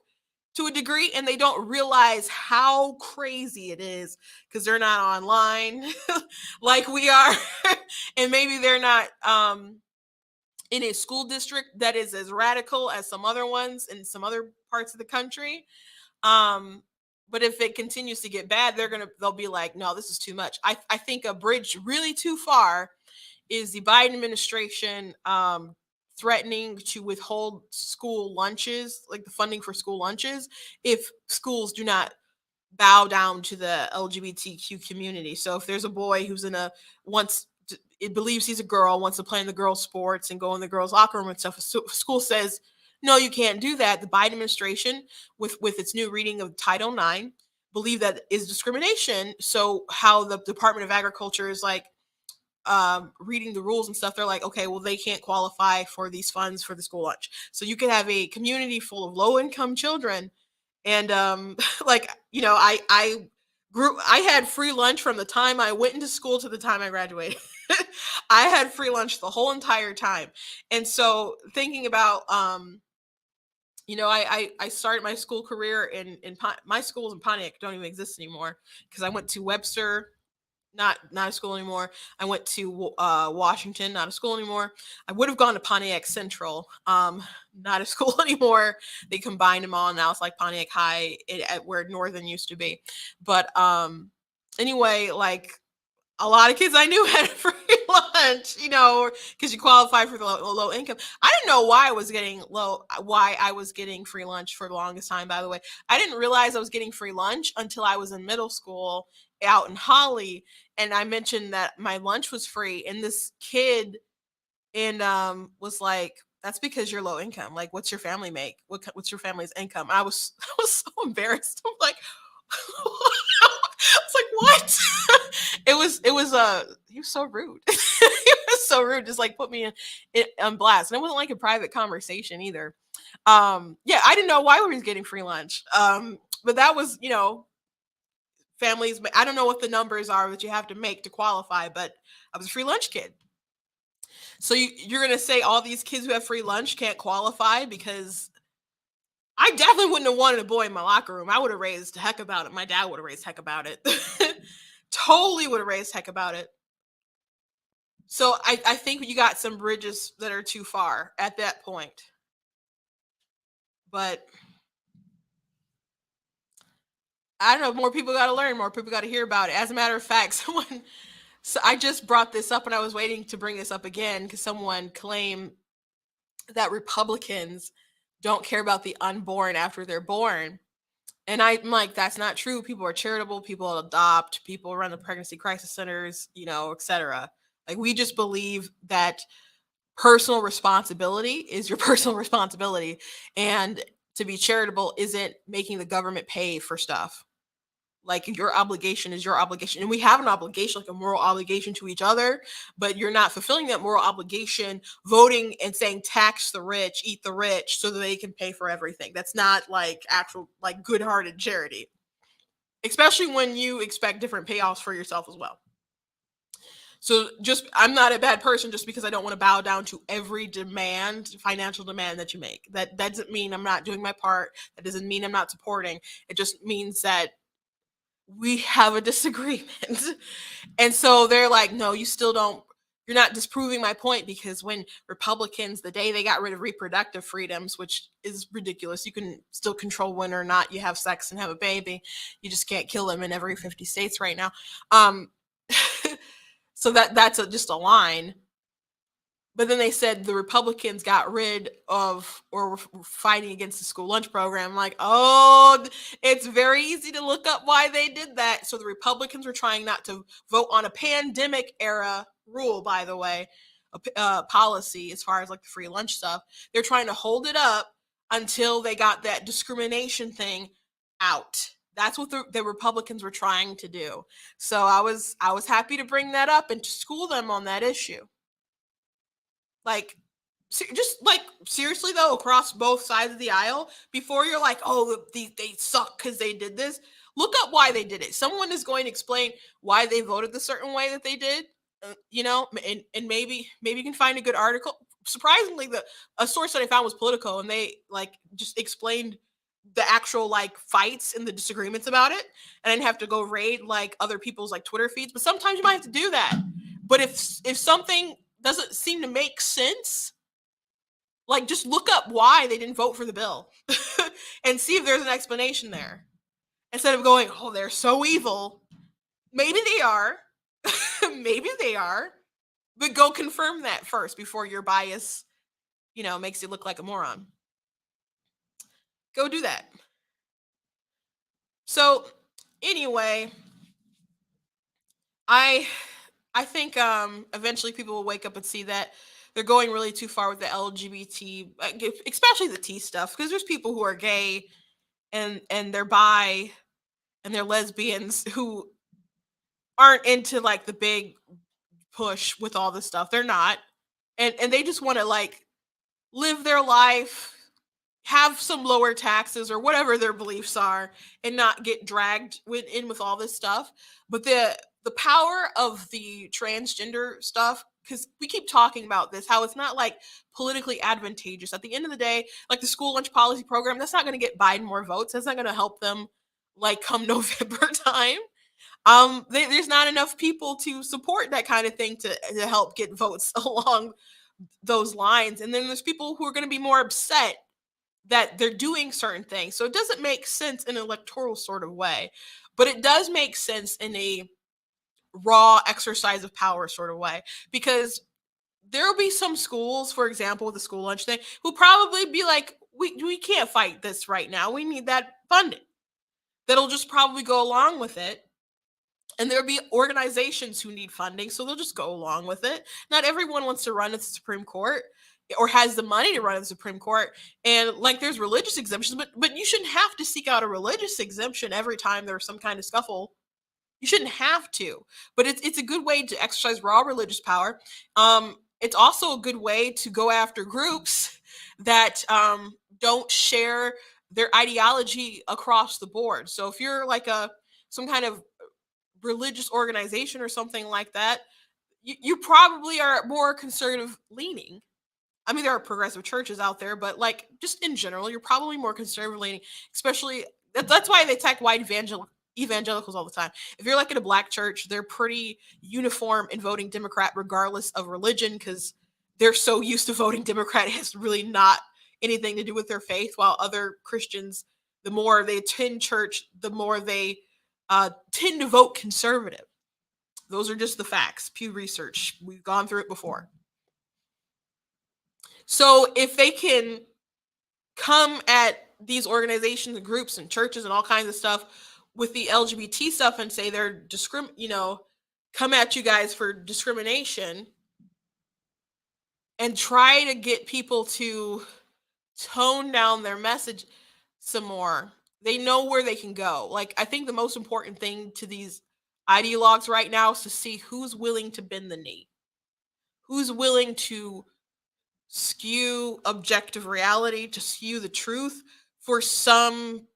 to a degree, and they don't realize how crazy it is because they're not online like we are. And maybe they're not in a school district that is as radical as some other ones in some other parts of the country. But if it continues to get bad, they'll be like, no, this is too much. I think a bridge really too far is the Biden administration threatening to withhold school lunches, like the funding for school lunches, if schools do not bow down to the LGBTQ community. So if there's a boy who's it believes he's a girl, wants to play in the girls' sports and go in the girls' locker room and stuff, school says, no, you can't do that. The Biden administration, with its new reading of Title IX, believe that is discrimination. So how the Department of Agriculture is like, reading the rules and stuff, they're like, okay, well, they can't qualify for these funds for the school lunch. So you can have a community full of low income children. And like, I had free lunch from the time I went into school to the time I graduated. I had free lunch the whole entire time. And so thinking about I started my school career in my schools in Pontiac don't even exist anymore, because I went to Webster, not a school anymore. I went to Washington, not a school anymore. I would have gone to Pontiac Central, not a school anymore. They combined them all. Now it's like Pontiac High, at where Northern used to be. But anyway, like, a lot of kids I knew had free lunch, because you qualify for the low income. I didn't know why I was getting free lunch for the longest time, by the way. I didn't realize I was getting free lunch until I was in middle school out in Holly. And I mentioned that my lunch was free. And this kid was like, that's because you're low income. Like, what's your family make? What's your family's income? I was so embarrassed. I'm like, it's like, what? He was so rude. He was so rude. Just like put me on blast. And it wasn't like a private conversation either. Yeah, I didn't know why we was getting free lunch. But that was, families. I don't know what the numbers are that you have to make to qualify, but I was a free lunch kid. So you're gonna say all these kids who have free lunch can't qualify? Because I definitely wouldn't have wanted a boy in my locker room. I would have raised heck about it. My dad would have raised heck about it. Totally would have raised heck about it. So I think you got some bridges that are too far at that point. But I don't know. More people got to learn. More people got to hear about it. As a matter of fact, so I just brought this up and I was waiting to bring this up again because someone claimed that Republicans don't care about the unborn after they're born. And I'm like, that's not true. People are charitable, people adopt, people run the pregnancy crisis centers, etc. Like, we just believe that personal responsibility is your personal responsibility. And to be charitable isn't making the government pay for stuff. Like, your obligation is your obligation. And we have an obligation, like a moral obligation to each other, but you're not fulfilling that moral obligation voting and saying tax the rich, eat the rich so that they can pay for everything. That's not like actual, like, good-hearted charity, especially when you expect different payoffs for yourself as well. So I'm not a bad person just because I don't want to bow down to every financial demand that you make. That doesn't mean I'm not doing my part. That doesn't mean I'm not supporting. It just means that we have a disagreement. And so they're like, no, you're not disproving my point, because when Republicans, the day they got rid of reproductive freedoms, which is ridiculous, you can still control when or not you have sex and have a baby. You just can't kill them in every 50 states right now. So that's just a line. But then they said the Republicans got rid of, or were fighting against the school lunch program. I'm like, oh, it's very easy to look up why they did that. So the Republicans were trying not to vote on a pandemic era rule, by the way, a policy as far as like the free lunch stuff. They're trying to hold it up until they got that discrimination thing out. That's what the Republicans were trying to do. So I was happy to bring that up and to school them on that issue. Like, just like, seriously though, across both sides of the aisle, before you're like, oh, they suck because they did this, look up why they did it. Someone is going to explain why they voted the certain way that they did, and maybe you can find a good article. Surprisingly, a source that I found was Politico, and they like just explained the actual like fights and the disagreements about it, and I didn't have to go raid like other people's like Twitter feeds. But sometimes you might have to do that. But if something doesn't seem to make sense, like, just look up why they didn't vote for the bill and see if there's an explanation there, instead of going, oh, they're so evil. Maybe they are. Maybe they are. But go confirm that first before your bias, makes you look like a moron. Go do that. So anyway, I think eventually people will wake up and see that they're going really too far with the LGBT, especially the T stuff, because there's people who are gay and they're bi and they're lesbians who aren't into like the big push with all this stuff. They're not. And they just want to like live their life, have some lower taxes or whatever their beliefs are, and not get dragged in with all this stuff. But the power of the transgender stuff, because we keep talking about this, how it's not like politically advantageous. At the end of the day, like the school lunch policy program, that's not going to get Biden more votes. That's not going to help them like come November time. There's not enough people to support that kind of thing to help get votes along those lines. And then there's people who are going to be more upset that they're doing certain things. So it doesn't make sense in an electoral sort of way, but it does make sense in a raw exercise of power sort of way. Because there'll be some schools, for example, with the school lunch thing, who probably be like, we can't fight this right now. We need that funding. That'll just probably go along with it. And there'll be organizations who need funding, so they'll just go along with it. Not everyone wants to run at the Supreme Court or has the money to run at the Supreme Court. And like there's religious exemptions, but you shouldn't have to seek out a religious exemption every time there's some kind of scuffle. You shouldn't have to, but it's a good way to exercise raw religious power. It's also a good way to go after groups that don't share their ideology across the board. So if you're like a some kind of religious organization or something like that, you probably are more conservative leaning. I mean, there are progressive churches out there, but like just in general, you're probably more conservative leaning, especially that's why they attack white evangelicals all the time. If you're like in a black church, they're pretty uniform in voting Democrat regardless of religion because they're so used to voting Democrat, it has really not anything to do with their faith. While other Christians, the more they attend church, the more they tend to vote conservative. Those are just the facts. Pew Research. We've gone through it before. So if they can come at these organizations and groups and churches and all kinds of stuff with the LGBT stuff and say they're come at you guys for discrimination and try to get people to tone down their message some more. They know where they can go. Like I think the most important thing to these ideologues right now is to see who's willing to bend the knee. Who's willing to skew objective reality, to skew the truth for some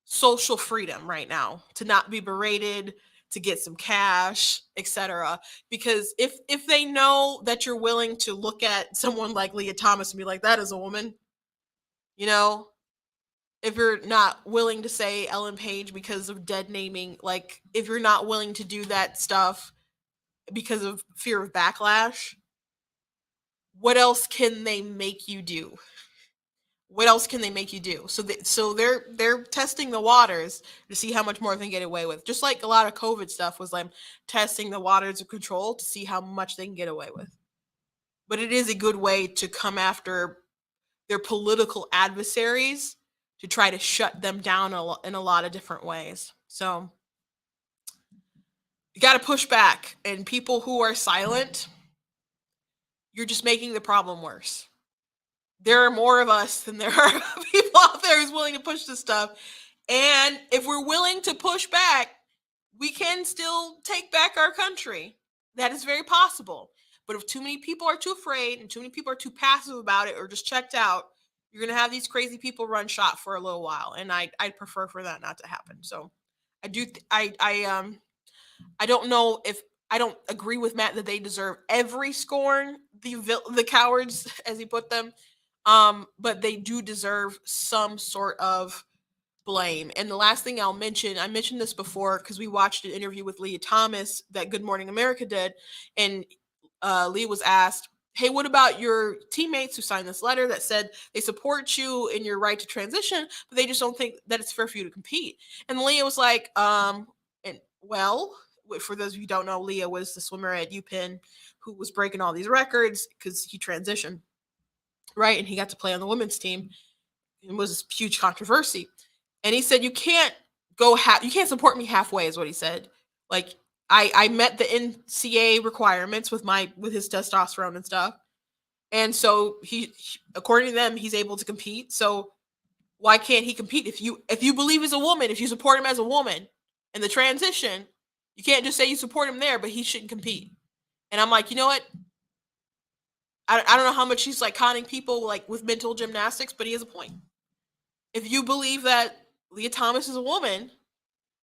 social freedom right now, to not be berated, to get some cash, etc. Because if they know that you're willing to look at someone like Leah Thomas and be like, that is a woman, you know, if you're not willing to say Ellen Page because of dead naming, like if you're not willing to do that stuff because of fear of backlash, what else can they make you do? What else can they make you do? So they're testing the waters to see how much more they can get away with. Just like a lot of COVID stuff was like testing the waters of control to see how much they can get away with. But it is a good way to come after their political adversaries to try to shut them down in a lot of different ways. So you got to push back, and people who are silent, you're just making the problem worse. There are more of us than there are people out there who's willing to push this stuff. And if we're willing to push back, we can still take back our country. That is very possible. But if too many people are too afraid and too many people are too passive about it or just checked out, you're going to have these crazy people run shot for a little while. And I'd prefer for that not to happen. So I do, I don't know if I don't agree with Matt that they deserve every scorn, the cowards, as he put them. But they do deserve some sort of blame. And the last thing I'll mention, I mentioned this before because we watched an interview with Leah Thomas that Good Morning America did, and Leah was asked, "Hey, what about your teammates who signed this letter that said they support you in your right to transition, but they just don't think that it's fair for you to compete?" And Leah was like, and well, for those of you who don't know, Leah was the swimmer at UPenn who was breaking all these records because he transitioned, right? And he got to play on the women's team. It was a huge controversy. And he said, you can't you can't support me halfway, is what he said. Like, I met the NCAA requirements with his testosterone and stuff. And so according to them, he's able to compete. So why can't he compete? If you believe he's a woman, if you support him as a woman in the transition, you can't just say you support him there, but he shouldn't compete. And I'm like, you know what? I don't know how much he's like conning people like with mental gymnastics, but he has a point. If you believe that Leah Thomas is a woman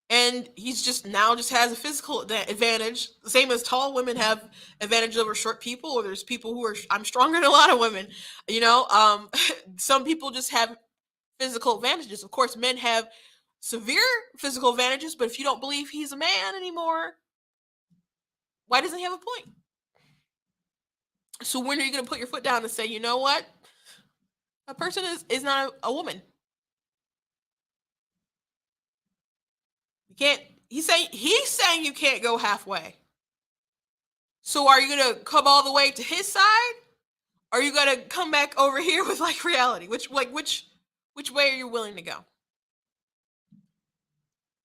and he's just has a physical advantage, the same as tall women have advantage over short people, or there's people who are, I'm stronger than a lot of women, some people just have physical advantages. Of course, men have severe physical advantages, but if you don't believe he's a man anymore, why doesn't he have a point? So when are you going to put your foot down and say, you know what? A person is not a woman. You can't he's saying you can't go halfway. So are you gonna come all the way to his side? Or are you gonna come back over here with like reality? Which way are you willing to go?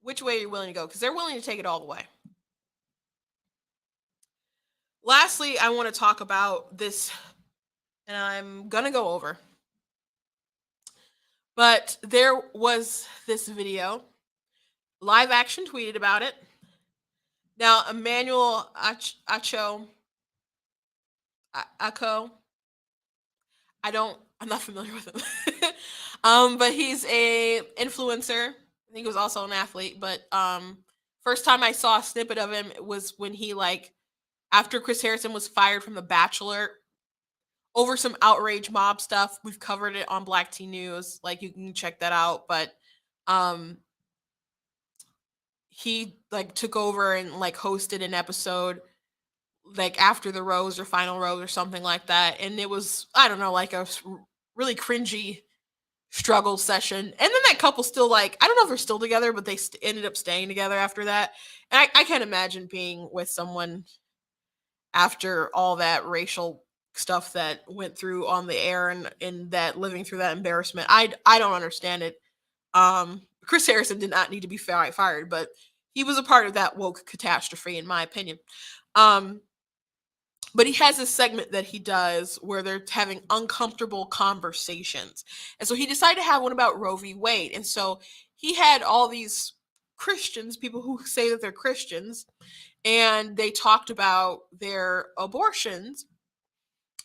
Which way are you willing to go? Because they're willing to take it all the way. Lastly, I want to talk about this, and I'm gonna go over. But there was this video, live action tweeted about it. Now, Emmanuel Acho, Acho, I'm not familiar with him. But he's a influencer. I think he was also an athlete. But first time I saw a snippet of him was when he after Chris Harrison was fired from The Bachelor over some outrage mob stuff. We've covered it on Black Tea News. Like, you can check that out. But he took over and hosted an episode after the rose or final rose or something like that, and it was, I don't know, like a really cringy struggle session. And then that couple still I don't know if they're still together, but they ended up staying together after that. And I can't imagine being with someone after all that racial stuff that went through on the air, and that living through that embarrassment. I don't understand it. Chris Harrison did not need to be fired, but he was a part of that woke catastrophe, in my opinion. But he has this segment that he does where they're having uncomfortable conversations. And so he decided to have one about Roe v. Wade. And so he had all these Christians, people who say that they're Christians, and they talked about their abortions.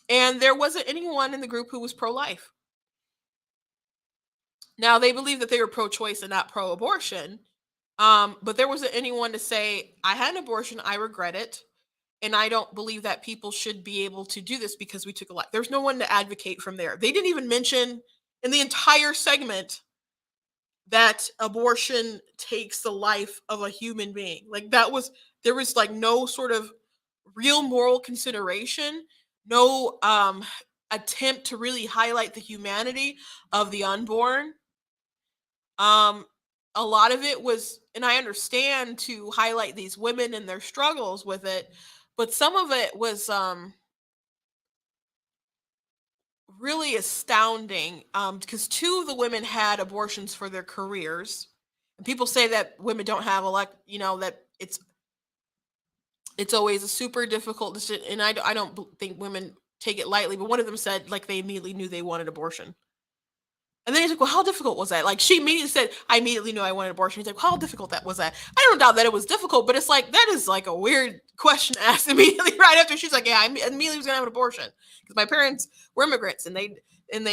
And there wasn't anyone in the group who was pro-life. Now, they believe that they were pro-choice and not pro-abortion. But there wasn't anyone to say, I had an abortion, I regret it, and I don't believe that people should be able to do this because we took a life. There's no one to advocate from there. They didn't even mention in the entire segment that abortion takes the life of a human being. There was no sort of real moral consideration, no attempt to really highlight the humanity of the unborn. A lot of it was, and I understand, to highlight these women and their struggles with it, but some of it was really astounding, because two of the women had abortions for their careers. And people say that women don't have that it's always a super difficult decision, and I don't think women take it lightly, but one of them said they immediately knew they wanted abortion. And then he's like, well, how difficult was that? She immediately said, I immediately knew I wanted abortion. He's like, how difficult was that? I don't doubt that it was difficult, but it's that is a weird question to ask immediately right after. She's like, yeah, I immediately was going to have an abortion because my parents were immigrants, and they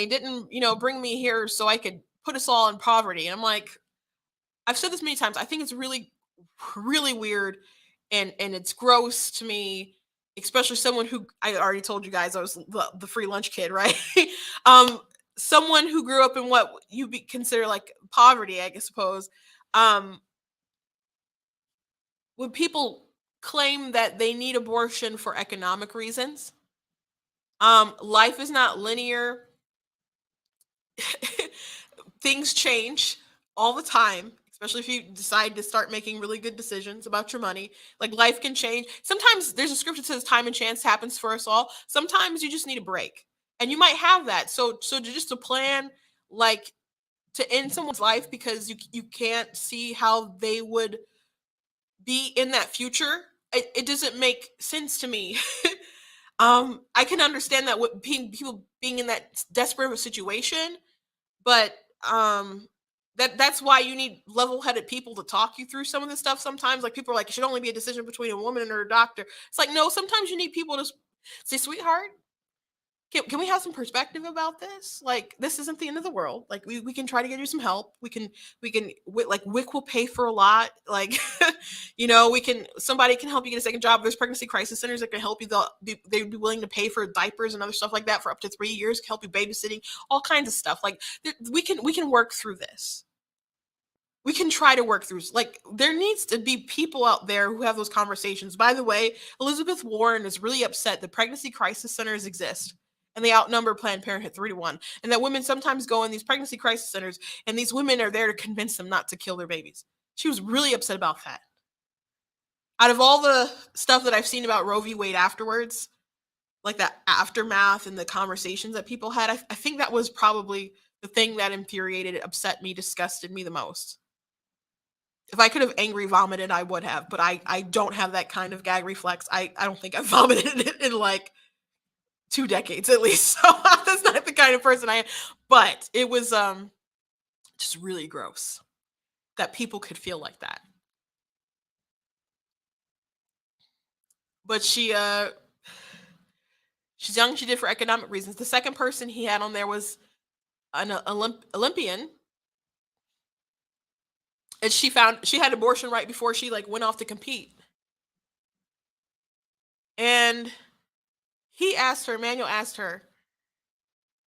didn't, bring me here so I could put us all in poverty. And I'm like, I've said this many times. I think it's really, really weird, and it's gross to me, especially someone who, I already told you guys I was the free lunch kid, right? Someone who grew up in what you consider poverty, I suppose. When people claim that they need abortion for economic reasons, life is not linear. Things change all the time, especially if you decide to start making really good decisions about your money. Life can change. Sometimes there's a scripture that says time and chance happens for us all. Sometimes you just need a break. And you might have that. So just to plan to end someone's life because you can't see how they would be in that future, it doesn't make sense to me. I can understand that people being in that desperate of a situation, but that's why you need level-headed people to talk you through some of this stuff. Sometimes people are it should only be a decision between a woman and her doctor. It's no, sometimes you need people to say, sweetheart, can we have some perspective about this? This isn't the end of the world. We can try to get you some help. We can WIC will pay for a lot. Somebody can help you get a second job. There's pregnancy crisis centers that can help you. They'd be willing to pay for diapers and other stuff like that for up to 3 years, help you babysitting, all kinds of stuff. We can work through this. We can try to work through. There needs to be people out there who have those conversations. By the way, Elizabeth Warren is really upset that pregnancy crisis centers exist, and they outnumber Planned Parenthood 3-1. And that women sometimes go in these pregnancy crisis centers, and these women are there to convince them not to kill their babies. She was really upset about that. Out of all the stuff that I've seen about Roe v. Wade afterwards, like that aftermath and the conversations that people had, I think that was probably the thing that infuriated, upset me, disgusted me the most. If I could have angry vomited, I would have, but I don't have that kind of gag reflex. I don't think I've vomited in like 2 decades at least. So that's not the kind of person I am. But it was just really gross that people could feel like that. But she's young, she did for economic reasons. The second person he had on there was an Olympian, and she had abortion right before she like went off to compete. And Emmanuel asked her,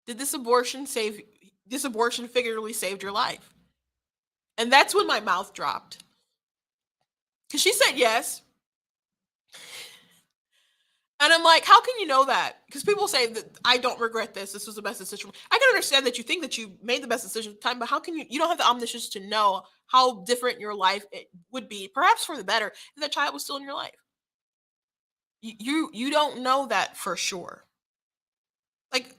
did this abortion figuratively saved your life? And that's when my mouth dropped. Because she said yes. And I'm like, how can you know that? Because people say that I don't regret this. This was the best decision. I can understand that you think that you made the best decision at the time, but how can you don't have the omniscience to know how different your life it would be, perhaps for the better, if that child was still in your life. You don't know that for sure. Like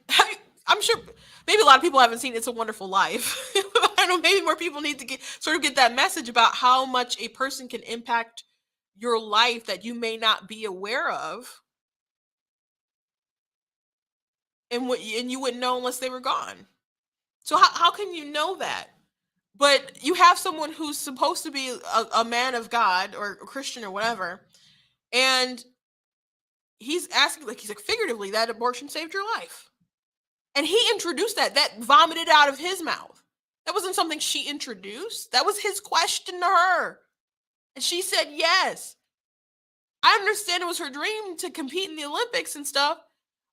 I'm sure maybe a lot of people haven't seen It's a Wonderful Life. I don't know, maybe more people need to get that message about how much a person can impact your life that you may not be aware of, and you wouldn't know unless they were gone. So how can you know that? But you have someone who's supposed to be a man of God or a Christian or whatever, and he's asking, like, he's like, figuratively, that abortion saved your life. And he introduced that vomited out of his mouth. That wasn't something she introduced. That was his question to her. And she said yes. I understand it was her dream to compete in the Olympics and stuff,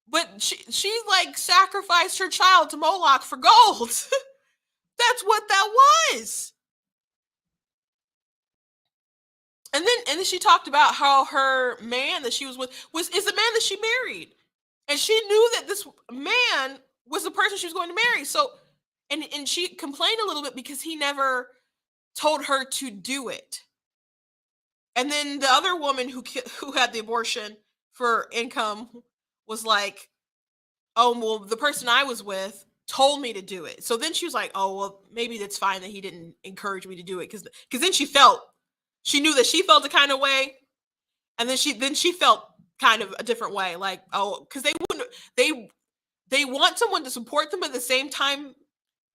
but she like sacrificed her child to Moloch for gold. That's what that was. And then she talked about how her man that she was with is the man that she married. And she knew that this man was the person she was going to marry. So and she complained a little bit because he never told her to do it. And then the other woman who had the abortion for income was like, "Oh, well, the person I was with told me to do it." So then she was like, "Oh, well, maybe that's fine that he didn't encourage me to do it," because then she knew that she felt a kind of way, and then she felt kind of a different way, like, oh, because they they want someone to support them, but at the same time,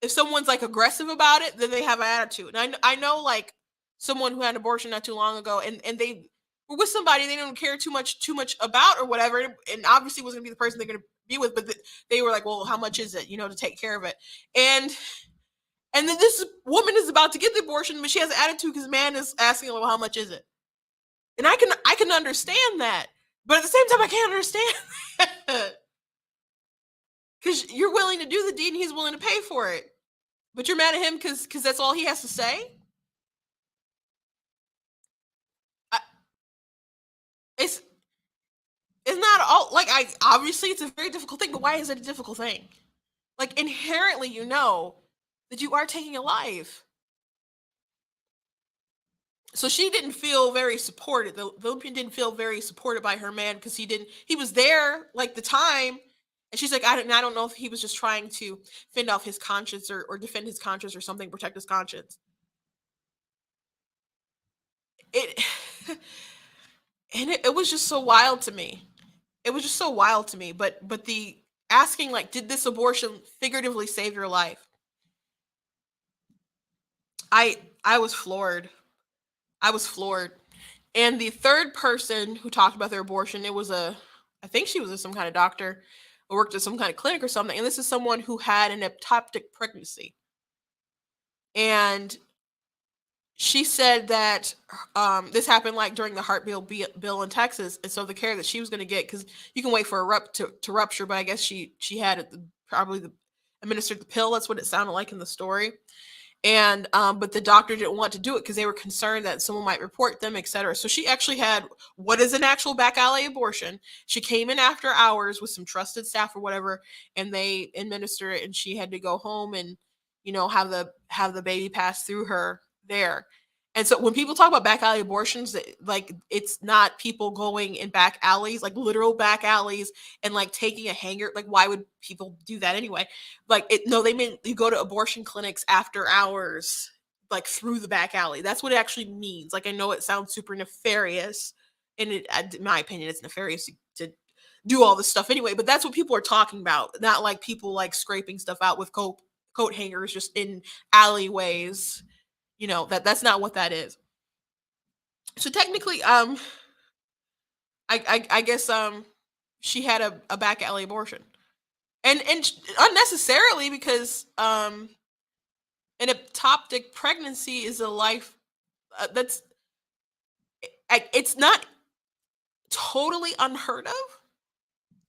if someone's like aggressive about it, then they have an attitude. And I know like someone who had an abortion not too long ago, and they were with somebody they don't care too much about or whatever, and obviously was gonna be the person they're gonna be with, but they were like, well, how much is it, to take care of it, and then this woman is about to get the abortion, but she has an attitude because man is asking, well, how much is it? And I can understand that, but at the same time, I can't understand that because you're willing to do the deed and he's willing to pay for it. But you're mad at him because that's all he has to say? I, it's it's not all like I obviously it's a very difficult thing, but why is it a difficult thing? Like inherently, that you are taking a life. So she didn't feel very supported. The Olympian didn't feel very supported by her man because he was there like the time, and she's like, I don't know if he was just trying to fend off his conscience or defend his conscience or something, protect his conscience. It and it was just so wild to me. It was just so wild to me. But the asking, like, did this abortion figuratively save your life? I was floored. I was floored. And the third person who talked about their abortion, I think she was some kind of doctor or worked at some kind of clinic or something. And this is someone who had an ectopic pregnancy. And she said that this happened like during the heart bill in Texas, and so the care that she was going to get, because you can wait for to rupture, but I guess she had probably administered the pill. That's what it sounded like in the story. And but the doctor didn't want to do it because they were concerned that someone might report them, etc. So she actually had what is an actual back alley abortion. She came in after hours with some trusted staff or whatever, and they administered it, and she had to go home and have the baby pass through her there. And so when people talk about back alley abortions, like it's not people going in back alleys, like literal back alleys, and like taking a hanger. Like, why would people do that anyway? Like, no, they mean you go to abortion clinics after hours, like through the back alley. That's what it actually means. Like, I know it sounds super nefarious, and in my opinion, it's nefarious to do all this stuff anyway. But that's what people are talking about, not like people like scraping stuff out with coat hangers just in alleyways. That's not what that is. So technically, I guess she had a back alley abortion, and unnecessarily, because an ectopic pregnancy is a life that's it's not totally unheard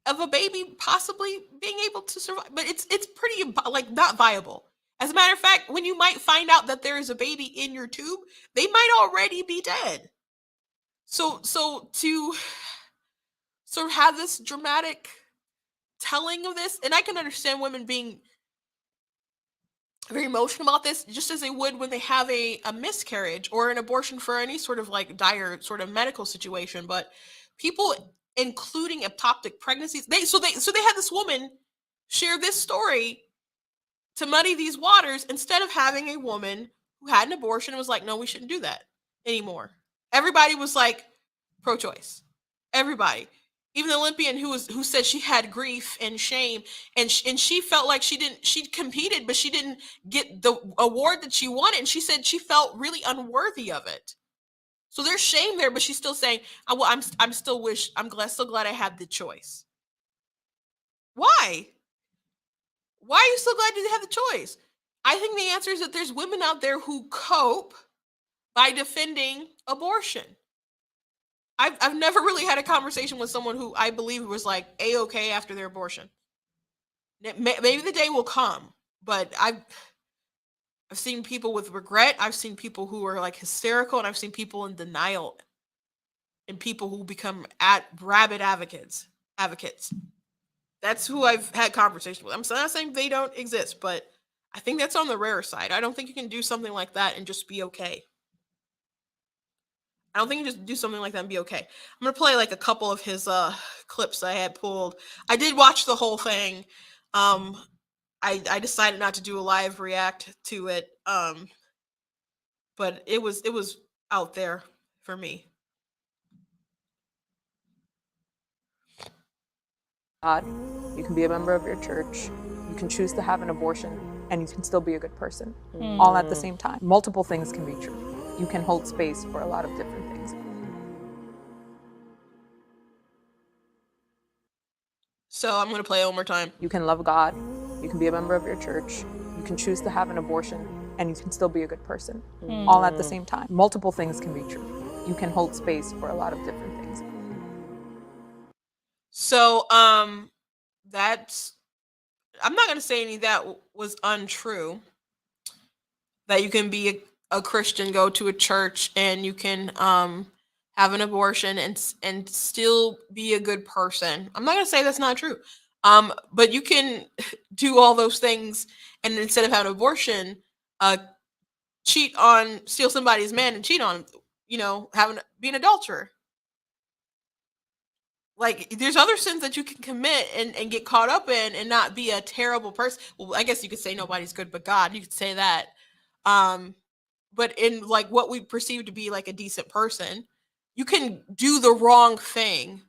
of a baby possibly being able to survive, but it's pretty like not viable. As a matter of fact, when you might find out that there is a baby in your tube, they might already be dead. So to sort of have this dramatic telling of this, and I can understand women being very emotional about this, just as they would when they have a miscarriage or an abortion for any sort of like dire sort of medical situation. But people, including ectopic pregnancies, they had this woman share this story to muddy these waters, instead of having a woman who had an abortion and was like, no, we shouldn't do that anymore. Everybody was like pro-choice. Everybody, even the Olympian who said she had grief and shame, and she felt like she competed, but she didn't get the award that she wanted, and she said she felt really unworthy of it. So there's shame there, but she's still saying, well, I'm still so glad I had the choice. Why? Why are you so glad you had the choice? I think the answer is that there's women out there who cope by defending abortion. I've never really had a conversation with someone who I believe was like A-okay after their abortion. Maybe the day will come, but I've seen people with regret. I've seen people who are like hysterical, and I've seen people in denial, and people who become rabid advocates. That's who I've had conversations with. I'm not saying they don't exist, but I think that's on the rare side. I don't think you can do something like that and just be okay. I don't think you just do something like that and be okay. I'm gonna play like a couple of his clips I had pulled. I did watch the whole thing. I decided not to do a live react to it. But it was out there for me. God, you can be a member of your church, you can choose to have an abortion, and you can still be a good person, all at the same time. Multiple things can be true. You can hold space for a lot of different things. So I'm going to play it one more time. You can love God, you can be a member of your church, you can choose to have an abortion, and you can still be a good person, all at the same time. Multiple things can be true. You can hold space for a lot of different things. So that's, I'm not going to say any of that was untrue. That you can be a Christian, go to a church, and you can have an abortion and still be a good person. I'm not going to say that's not true. But you can do all those things, and instead of having an abortion, steal somebody's man and cheat on, be an adulterer. Like, there's other sins that you can commit and get caught up in and not be a terrible person. Well, I guess you could say nobody's good but God. You could say that. But in like what we perceive to be like a decent person, you can do the wrong thing,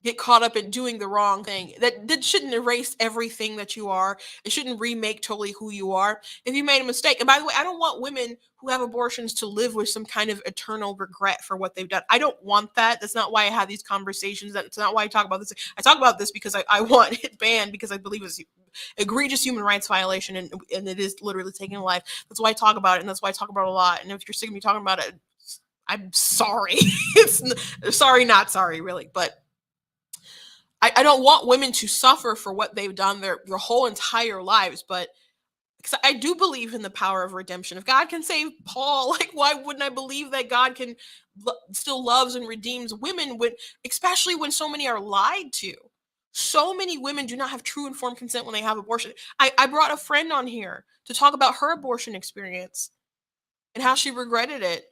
get caught up in doing the wrong thing. That shouldn't erase everything that you are. It shouldn't remake totally who you are. If you made a mistake, and by the way, I don't want women who have abortions to live with some kind of eternal regret for what they've done. I don't want that. That's not why I have these conversations. That's not why I talk about this. I talk about this because I want it banned, because I believe it's egregious human rights violation, and it is literally taking a life. That's why I talk about it, and that's why I talk about it a lot. And if you're sick of me talking about it, I'm sorry. It's sorry, not sorry, really. But I don't want women to suffer for what they've done their whole entire lives. But because I do believe in the power of redemption. If God can save Paul, like, why wouldn't I believe that God can still loves and redeems women, especially when so many are lied to? So many women do not have true informed consent when they have abortion. I brought a friend on here to talk about her abortion experience. and how she regretted it,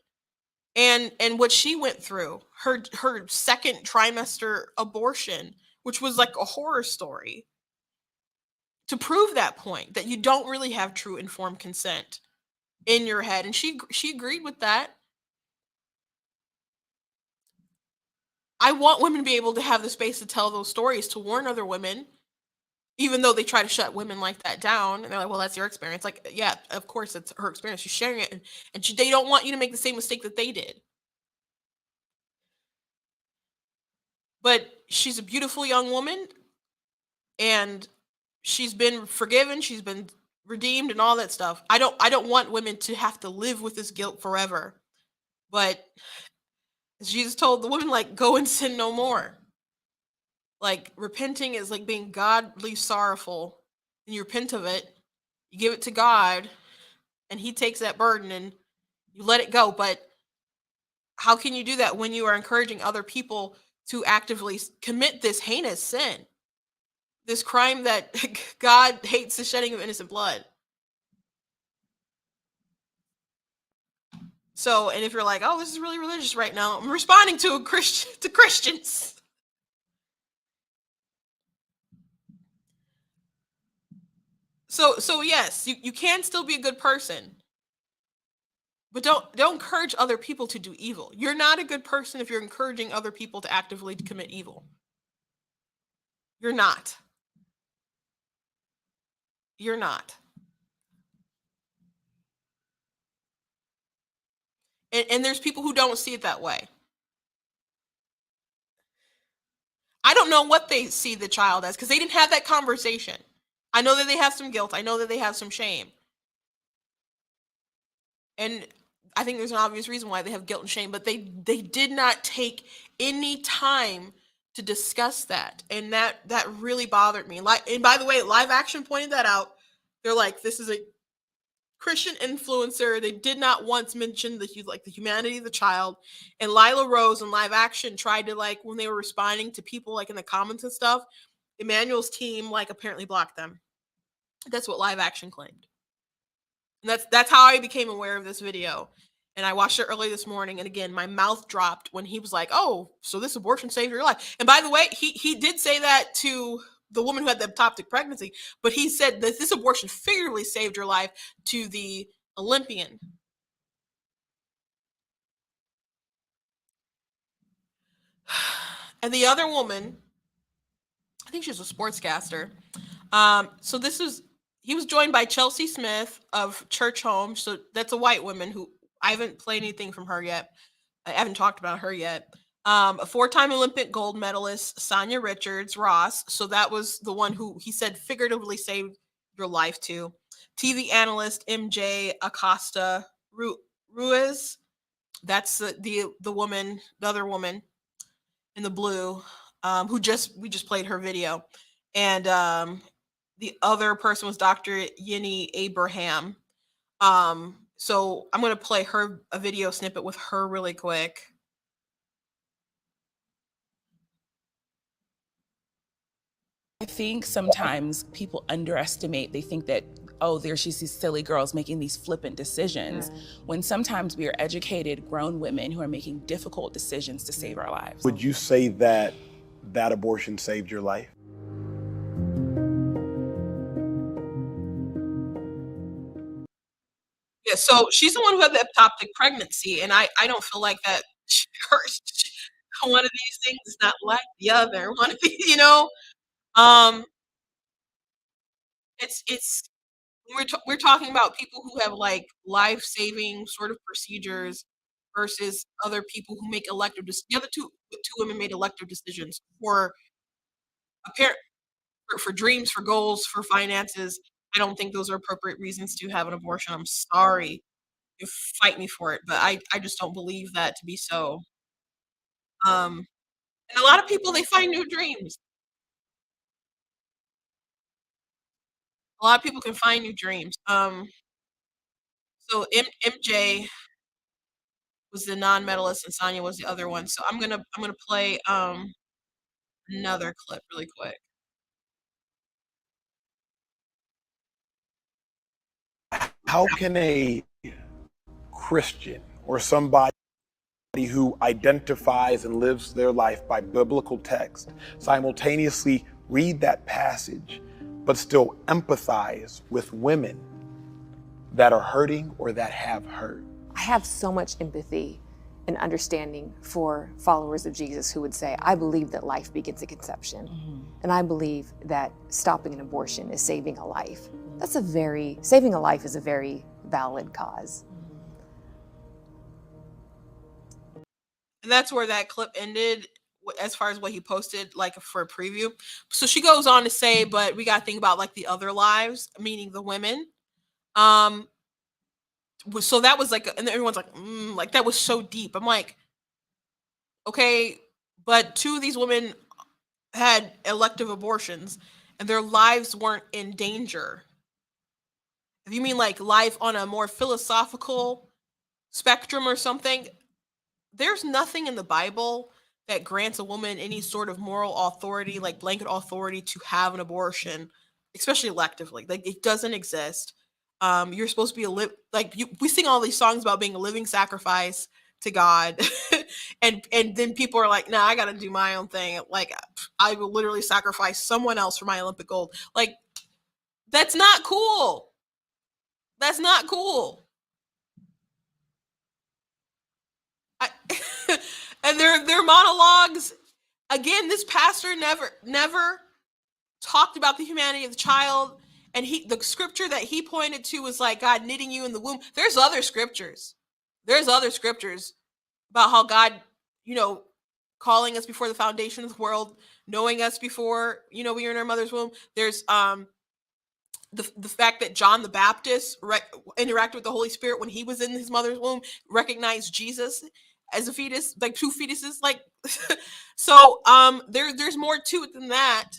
and what she went through, her second trimester abortion, which was like a horror story, to prove that point that you don't really have true informed consent in your head, and she agreed with that. I want women to be able to have the space to tell those stories, to warn other women, even though they try to shut women like that down, and they're like, well, that's your experience. Like, yeah, of course it's her experience, she's sharing it, and they don't want you to make the same mistake that they did. But she's a beautiful young woman, and she's been forgiven, she's been redeemed, and all that stuff. I don't want women to have to live with this guilt forever. But as Jesus told the woman, like, go and sin no more. Like, repenting is like being godly sorrowful, and you repent of it, you give it to God, and He takes that burden and you let it go. But how can you do that when you are encouraging other people to actively commit this heinous sin, this crime that God hates, the shedding of innocent blood? So, and if you're like, oh, this is really religious right now, I'm responding to a Christian, to Christians. So yes, you can still be a good person, but don't encourage other people to do evil. You're not a good person if you're encouraging other people to actively commit evil. You're not. You're not. And there's people who don't see it that way. I don't know what they see the child as, because they didn't have that conversation. I know that they have some guilt. I know that they have some shame. And I think there's an obvious reason why they have guilt and shame, but they did not take any time to discuss that. And that really bothered me. Like, and by the way, Live Action pointed that out. They're like, this is a Christian influencer. They did not once mention the humanity of the child. And Lila Rose and Live Action tried to, like, when they were responding to people like in the comments and stuff, Emmanuel's team like apparently blocked them. That's what Live Action claimed. And that's how I became aware of this video. And I watched it early this morning, and again, my mouth dropped when he was like, "Oh, so this abortion saved your life." And by the way, he did say that to the woman who had the ectopic pregnancy, but he said that this abortion figuratively saved your life to the Olympian. And the other woman, I think she was a sportscaster. So this is he was joined by Chelsea Smith of Church Home. So that's a white woman who I haven't played anything from her yet. I haven't talked about her yet. A four-time Olympic gold medalist, Sonia Richards Ross. So that was the one who he said figuratively saved your life to. TV analyst MJ Acosta Ruiz. That's the woman, the other woman in the blue, who we just played her video, and the other person was Dr. Yini Abraham. So I'm gonna play a video snippet with her really quick. I think sometimes people underestimate, they think that, oh, there's just these silly girls making these flippant decisions, when sometimes we are educated, grown women who are making difficult decisions to save our lives. Would you say that that abortion saved your life? Yeah, so she's the one who had the ectopic pregnancy, and I don't feel like that. Her, one of these things is not like the other. One of these, um, it's we're talking about people who have like life-saving sort of procedures versus other people who make the other two women made elective decisions for apparent for dreams, for goals, for finances. I don't think those are appropriate reasons to have an abortion. I'm sorry. You fight me for it, but I just don't believe that to be so. Um, and a lot of people, they find new dreams. A lot of people can find new dreams. So MJ was the non-medalist and Sonya was the other one. So I'm gonna play another clip really quick. How can a Christian or somebody who identifies and lives their life by biblical text simultaneously read that passage but still empathize with women that are hurting or that have hurt? I have so much empathy and understanding for followers of Jesus who would say, I believe that life begins at conception. And I believe that stopping an abortion is saving a life. Saving a life is a very valid cause. And that's where that clip ended as far as what he posted, like for a preview. So she goes on to say, but we got to think about like the other lives, meaning the women. So that was like, and everyone's like that was so deep. I'm like, okay, but two of these women had elective abortions and their lives weren't in danger. If you mean like life on a more philosophical spectrum or something, there's nothing in the Bible that grants a woman any sort of moral authority, like blanket authority to have an abortion, especially electively. Like it doesn't exist. You're supposed to be we sing all these songs about being a living sacrifice to God, and then people are like, "Nah, I got to do my own thing." Like I will literally sacrifice someone else for my Olympic gold. Like that's not cool. That's not cool. And their monologues again. This pastor never talked about the humanity of the child, and the scripture that he pointed to was like God knitting you in the womb. There's other scriptures about how God, calling us before the foundation of the world, knowing us before we were in our mother's womb. There's the fact that John the Baptist interacted with the Holy Spirit when he was in his mother's womb, recognized Jesus as a fetus, like two fetuses, like so there's more to it than that.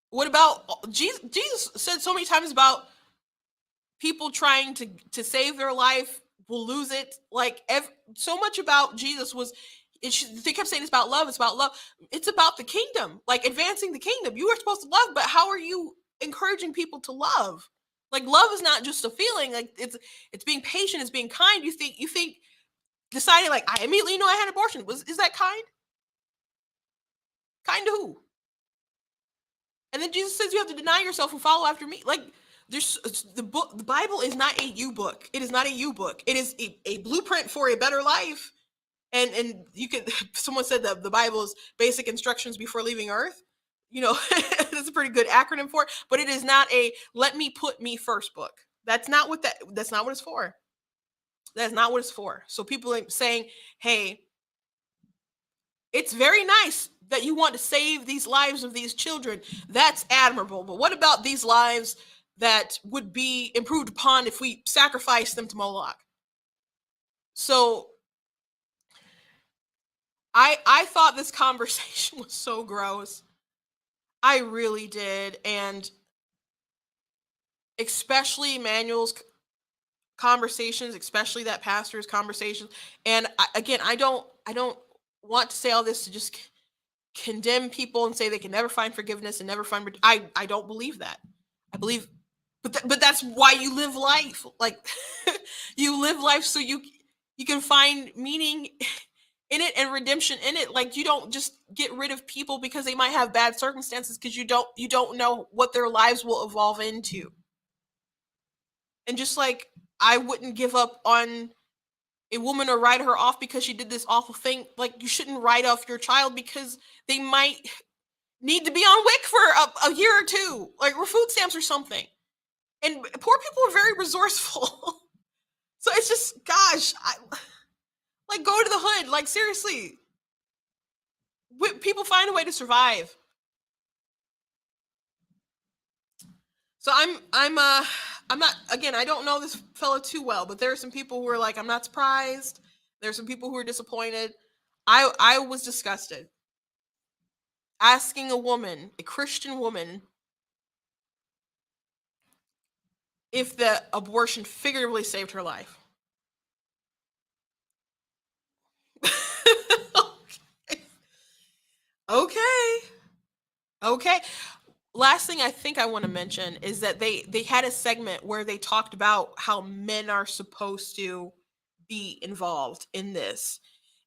What about Jesus said so many times about people trying to save their life will lose it. Like so much about Jesus was they kept saying it's about love. It's about love. It's about the kingdom, like advancing the kingdom. You are supposed to love, but how are you encouraging people to love? Like love is not just a feeling. Like it's being patient. It's being kind. You think deciding like I immediately know I had an abortion is that kind? Kind to who? And then Jesus says you have to deny yourself and follow after me. Like the Bible is not a you book. It is not a you book. It is a blueprint for a better life. And you can. Someone said that the Bible is basic instructions before leaving Earth. That's a pretty good acronym for it. But it is not a let me put me first book. That's not what it's for. That's not what it's for. So people are saying, hey, it's very nice that you want to save these lives of these children. That's admirable. But what about these lives that would be improved upon if we sacrifice them to Moloch? So I thought this conversation was so gross. I really did. And especially Emmanuel's conversations, especially that pastor's conversations. And I don't want to say all this to just condemn people and say they can never find forgiveness and never find. I don't believe that. I believe, but that's why you live life. Like you live life so you can find meaning in it and redemption in it. Like you don't just get rid of people because they might have bad circumstances, because you don't know what their lives will evolve into. And just like I wouldn't give up on a woman or write her off because she did this awful thing, like you shouldn't write off your child because they might need to be on WIC for a year or two, like or food stamps or something. And poor people are very resourceful. So it's just, gosh, like go to the hood. Like seriously, people find a way to survive. So I'm not, again, I don't know this fellow too well, but there are some people who are like, I'm not surprised. There's some people who are disappointed. I was disgusted. Asking a woman, a Christian woman, if the abortion figuratively saved her life. Okay. last thing I think I want to mention is that they had a segment where they talked about how men are supposed to be involved in this.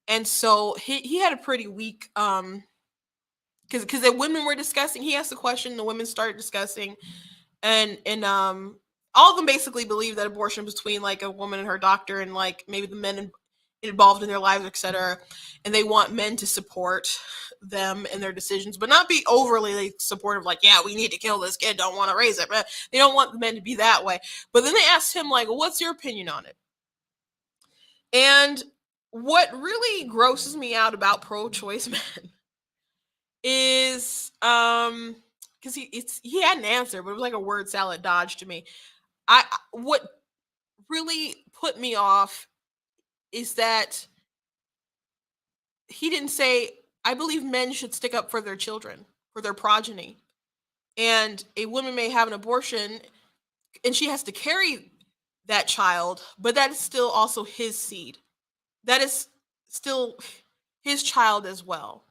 And so he had a pretty weak because the women were discussing, he asked the question, the women started discussing, and all of them basically believe that abortion is between like a woman and her doctor, and like maybe the men involved in their lives, etc. And they want men to support them in their decisions, but not be overly like, supportive, like, yeah, we need to kill this kid, don't want to raise it. But they don't want the men to be that way. But then they asked him, like, well, what's your opinion on it? And what really grosses me out about pro-choice men is because he had an answer, but it was like a word salad dodge to me. What really put me off is that he didn't say, I believe men should stick up for their children, for their progeny. And a woman may have an abortion and she has to carry that child, but that is still also his seed. That is still his child as well.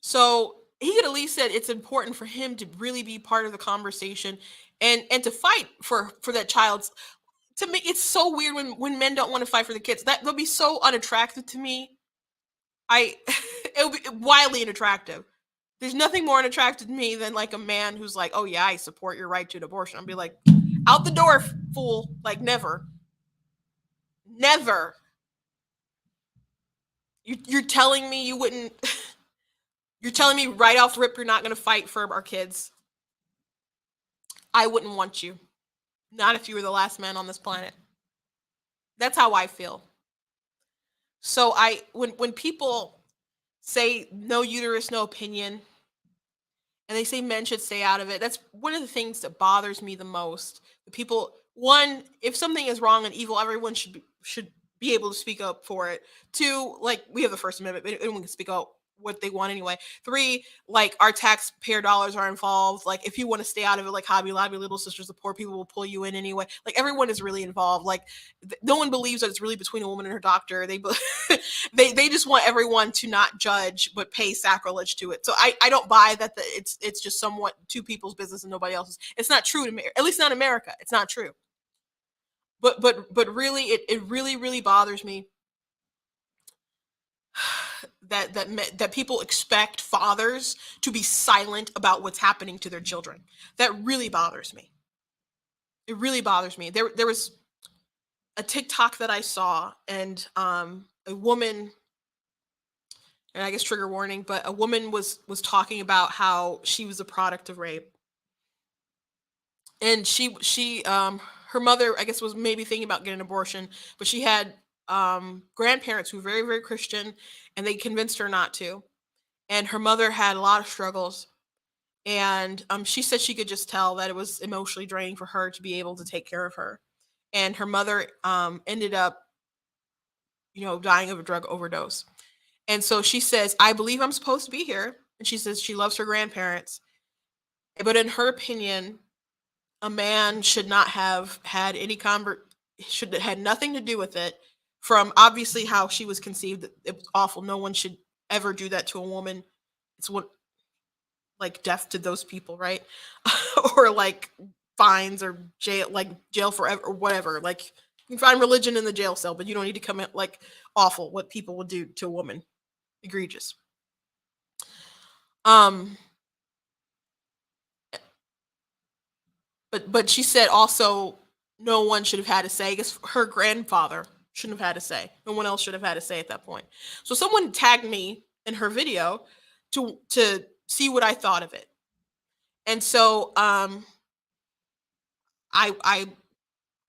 So he could at least said it's important for him to really be part of the conversation and to fight for that child's. To me, it's so weird when men don't want to fight for the kids. That'll be so unattractive to me. It would be wildly unattractive. There's nothing more unattractive to me than like a man who's like, oh yeah, I support your right to an abortion. I'll be like, out the door, fool. Like, never. You're telling me you wouldn't. You're telling me right off the rip you're not going to fight for our kids. I wouldn't want you. Not if you were the last man on this planet. That's how I feel. So when people say no uterus, no opinion, and they say men should stay out of it, that's one of the things that bothers me the most. The people, one, if something is wrong and evil, everyone should be able to speak up for it. Two, like, we have the First Amendment, but anyone can speak out what they want anyway. Three, like, our taxpayer dollars are involved. Like, if you want to stay out of it, like Hobby Lobby, Little Sisters, the poor people will pull you in anyway. Like, everyone is really involved. Like, no one believes that it's really between a woman and her doctor. They they just want everyone to not judge but pay sacrilege to it. So I don't buy that it's just somewhat two people's business and nobody else's. It's not true to me, at least not in America. It's not true. But really, it really bothers me that people expect fathers to be silent about what's happening to their children. That really bothers me. It really bothers me. There was a TikTok that I saw, and a woman, and I guess trigger warning, but a woman was talking about how she was a product of rape, and she her mother, I guess, was maybe thinking about getting an abortion, but she had grandparents who were very, very Christian, and they convinced her not to. And her mother had a lot of struggles, and she said she could just tell that it was emotionally draining for her to be able to take care of her. And her mother ended up, dying of a drug overdose. And so she says, I believe I'm supposed to be here. And she says she loves her grandparents, but in her opinion, a man should not have had any should have had nothing to do with it. From obviously how she was conceived, it was awful. No one should ever do that to a woman. It's what, like, death to those people, right? Or like fines or jail forever or whatever. Like, you can find religion in the jail cell, but you don't need to come in, like, awful what people would do to a woman. Egregious. But she said also no one should have had a say. I guess her grandfather shouldn't have had a say. No one else should have had a say at that point. So someone tagged me in her video to see what I thought of it. And so I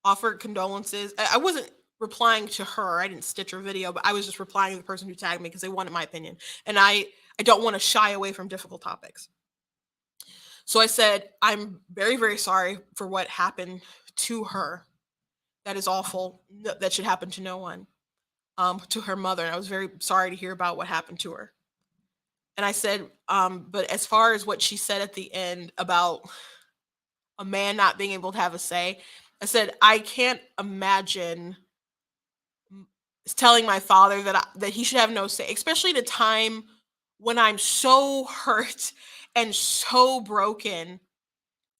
offered condolences. I wasn't replying to her. I didn't stitch her video, but I was just replying to the person who tagged me because they wanted my opinion. And I don't want to shy away from difficult topics. So I said, I'm very, very sorry for what happened to her. That is awful. That should happen to no one. To her mother. And I was very sorry to hear about what happened to her. And I said, but as far as what she said at the end about a man not being able to have a say, I said, I can't imagine telling my father that he should have no say, especially at a time when I'm so hurt and so broken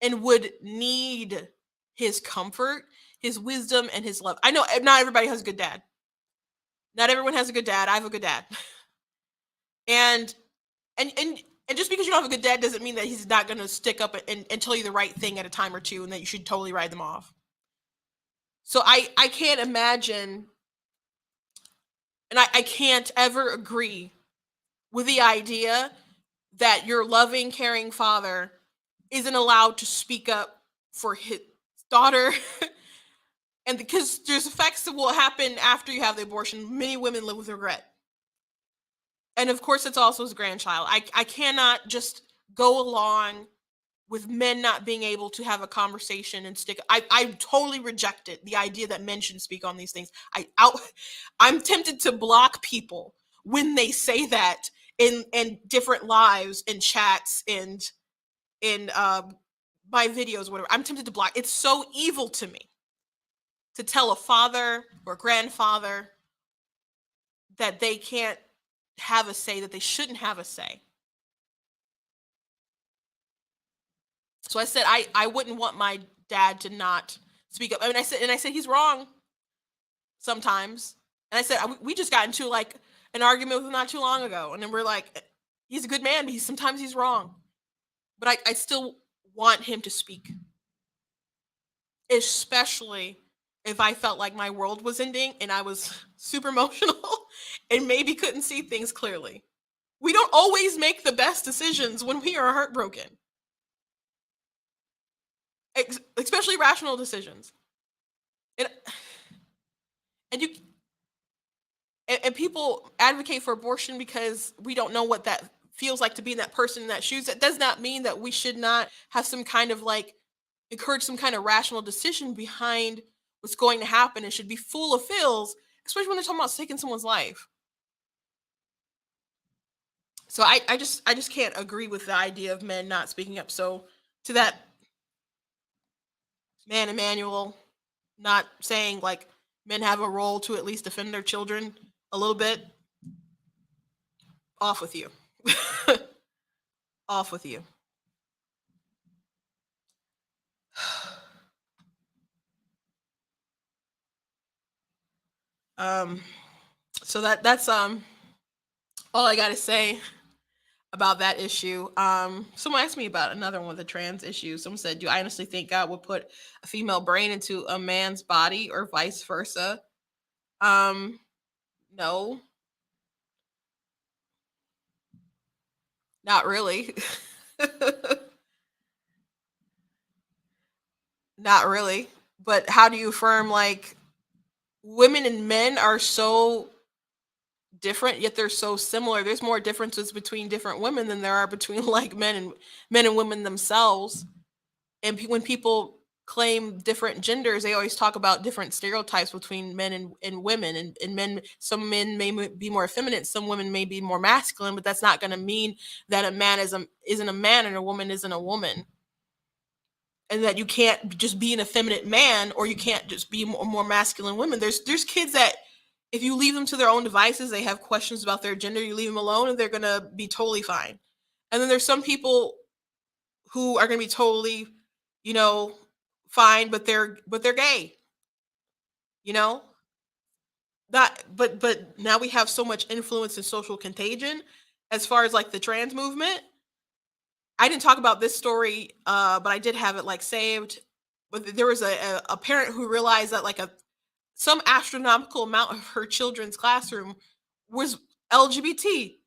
and would need his comfort, his wisdom, and his love. I know not everybody has a good dad. Not everyone has a good dad. I have a good dad. And and and and just because you don't have a good dad doesn't mean that he's not going to stick up and tell you the right thing at a time or two and that you should totally ride them off. So I can't imagine, and I can't ever agree with the idea that your loving, caring father isn't allowed to speak up for his daughter. And because there's effects that will happen after you have the abortion. Many women live with regret. And of course, it's also his grandchild. I cannot just go along with men not being able to have a conversation and stick. I totally rejected the idea that men shouldn't speak on these things. I'm tempted to block people when they say that in different lives and chats and in my videos, whatever. I'm tempted to block. It's so evil to me to tell a father or grandfather that they can't have a say, that they shouldn't have a say. So I said I wouldn't want my dad to not speak up. I mean, I said he's wrong sometimes. And I said we just got into like an argument with him not too long ago, and then we're like, he's a good man, but sometimes he's wrong. But I still want him to speak, especially if I felt like my world was ending and I was super emotional and maybe couldn't see things clearly. We don't always make the best decisions when we are heartbroken. Especially rational decisions. And people advocate for abortion because we don't know what that feels like to be in that person in that shoes. That does not mean that we should not have some kind of like encourage some kind of rational decision behind what's going to happen and should be full of feels, especially when they're talking about taking someone's life. So I just can't agree with the idea of men not speaking up. So to that man, Emmanuel, not saying like men have a role to at least defend their children a little bit, off with you. Off with you. So that's all I gotta say about that issue. Someone asked me about another one, the trans issue. Someone said, do I honestly think God would put a female brain into a man's body or vice versa? No. Not really. Not really. But how do you affirm like women and men are so different yet they're so similar? There's more differences between different women than there are between like men and women themselves. And when people claim different genders, they always talk about different stereotypes between men and women. And men, some men may be more effeminate, some women may be more masculine, but that's not going to mean that a man isn't a man and a woman isn't a woman. And that you can't just be an effeminate man or you can't just be more masculine women. There's kids that if you leave them to their own devices, they have questions about their gender, you leave them alone and they're going to be totally fine. And then there's some people who are going to be totally, fine, but they're gay. That but now we have so much influence and social contagion as far as like the trans movement. I didn't talk about this story, but I did have it like saved. But there was a parent who realized that like some astronomical amount of her children's classroom was LGBT.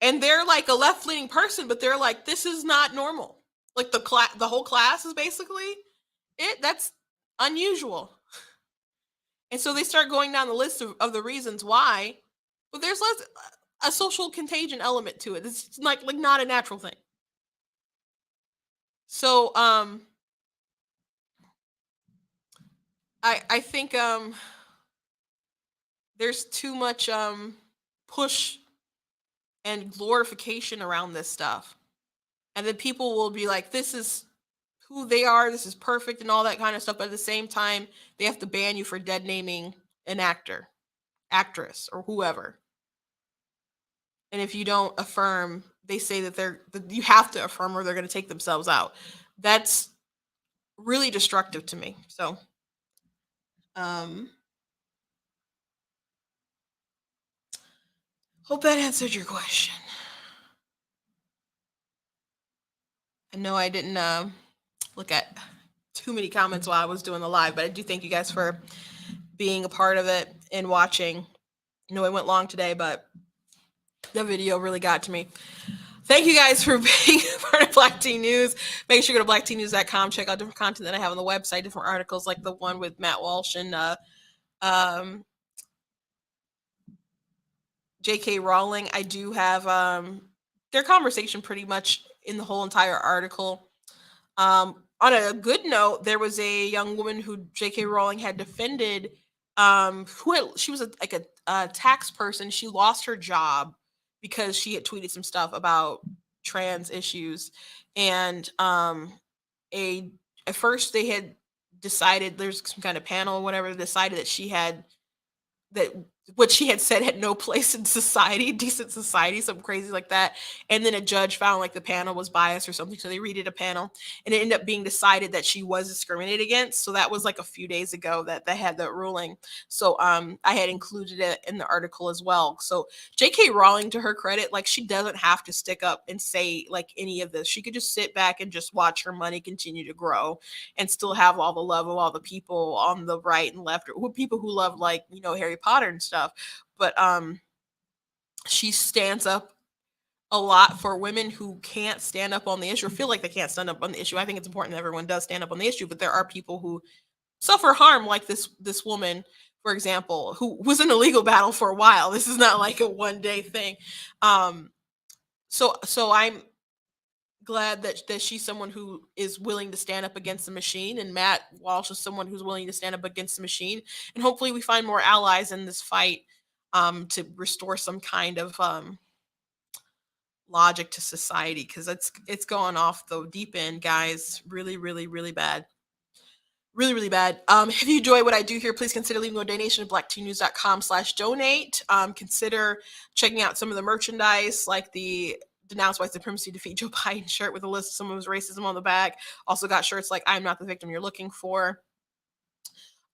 And they're like a left-leaning person, but they're like, this is not normal. Like the whole class is basically that's unusual. And so they start going down the list of the reasons why, but there's less a social contagion element to it. It's like not a natural thing. So I think there's too much push and glorification around this stuff. And then people will be like, this is who they are, this is perfect and all that kind of stuff. But at the same time, they have to ban you for dead naming an actor, actress, or whoever. And if you don't affirm they say that you have to affirm or they're going to take themselves out. That's really destructive to me. So, hope that answered your question. I know I didn't look at too many comments while I was doing the live, but I do thank you guys for being a part of it and watching. I know it went long today, but the video really got to me. Thank you guys for being part of Black Teen News. Make sure you go to blackteennews.com, check out different content that I have on the website, different articles like the one with Matt Walsh and J.K. Rowling. I do have their conversation pretty much in the whole entire article. On a good note, there was a young woman who J.K. Rowling had defended. She was a tax person. She lost her job because she had tweeted some stuff about trans issues, and at first they had decided there's some kind of panel or whatever decided that what she had said had no place in society, decent society, something crazy like that. And then a judge found like the panel was biased or something. So they redid a panel and it ended up being decided that she was discriminated against. So that was like a few days ago that they had that ruling. So I had included it in the article as well. So J.K. Rowling, to her credit, like she doesn't have to stick up and say like any of this. She could just sit back and just watch her money continue to grow and still have all the love of all the people on the right and left, or people who love like, Harry Potter and stuff. But she stands up a lot for women who can't stand up on the issue or feel like they can't stand up on the issue. I think it's important that everyone does stand up on the issue, but there are people who suffer harm, like this woman, for example, who was in a legal battle for a while. This is not like a one-day thing. So I'm glad that she's someone who is willing to stand up against the machine, and Matt Walsh is someone who's willing to stand up against the machine, and hopefully we find more allies in this fight to restore some kind of logic to society, because it's going off the deep end, guys. Really, really, really bad. Really, really bad. If you enjoy what I do here, please consider leaving a donation at blackteennews.com/donate. Consider checking out some of the merchandise, like the Denounce White Supremacy, Defeat Joe Biden shirt with a list of some of his racism on the back. Also got shirts like I'm Not the Victim You're Looking For.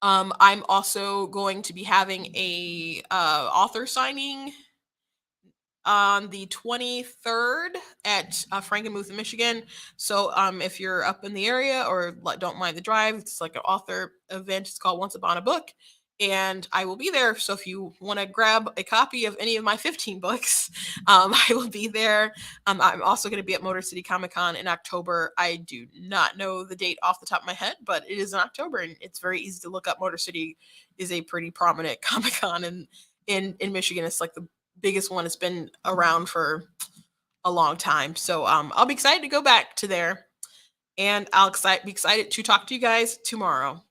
I'm also going to be having a author signing on the 23rd at Frankenmuth, Michigan. So if you're up in the area or don't mind the drive, it's like an author event. It's called Once Upon a Book. And I will be there. So if you want to grab a copy of any of my 15 books, I will be there. I'm also going to be at Motor City Comic Con in October. I do not know the date off the top of my head, but it is in October, and it's very easy to look up. Motor City is a pretty prominent Comic Con in Michigan. It's like the biggest one. It's been around for a long time. So I'll be excited to go back to there, and I'll be excited to talk to you guys tomorrow.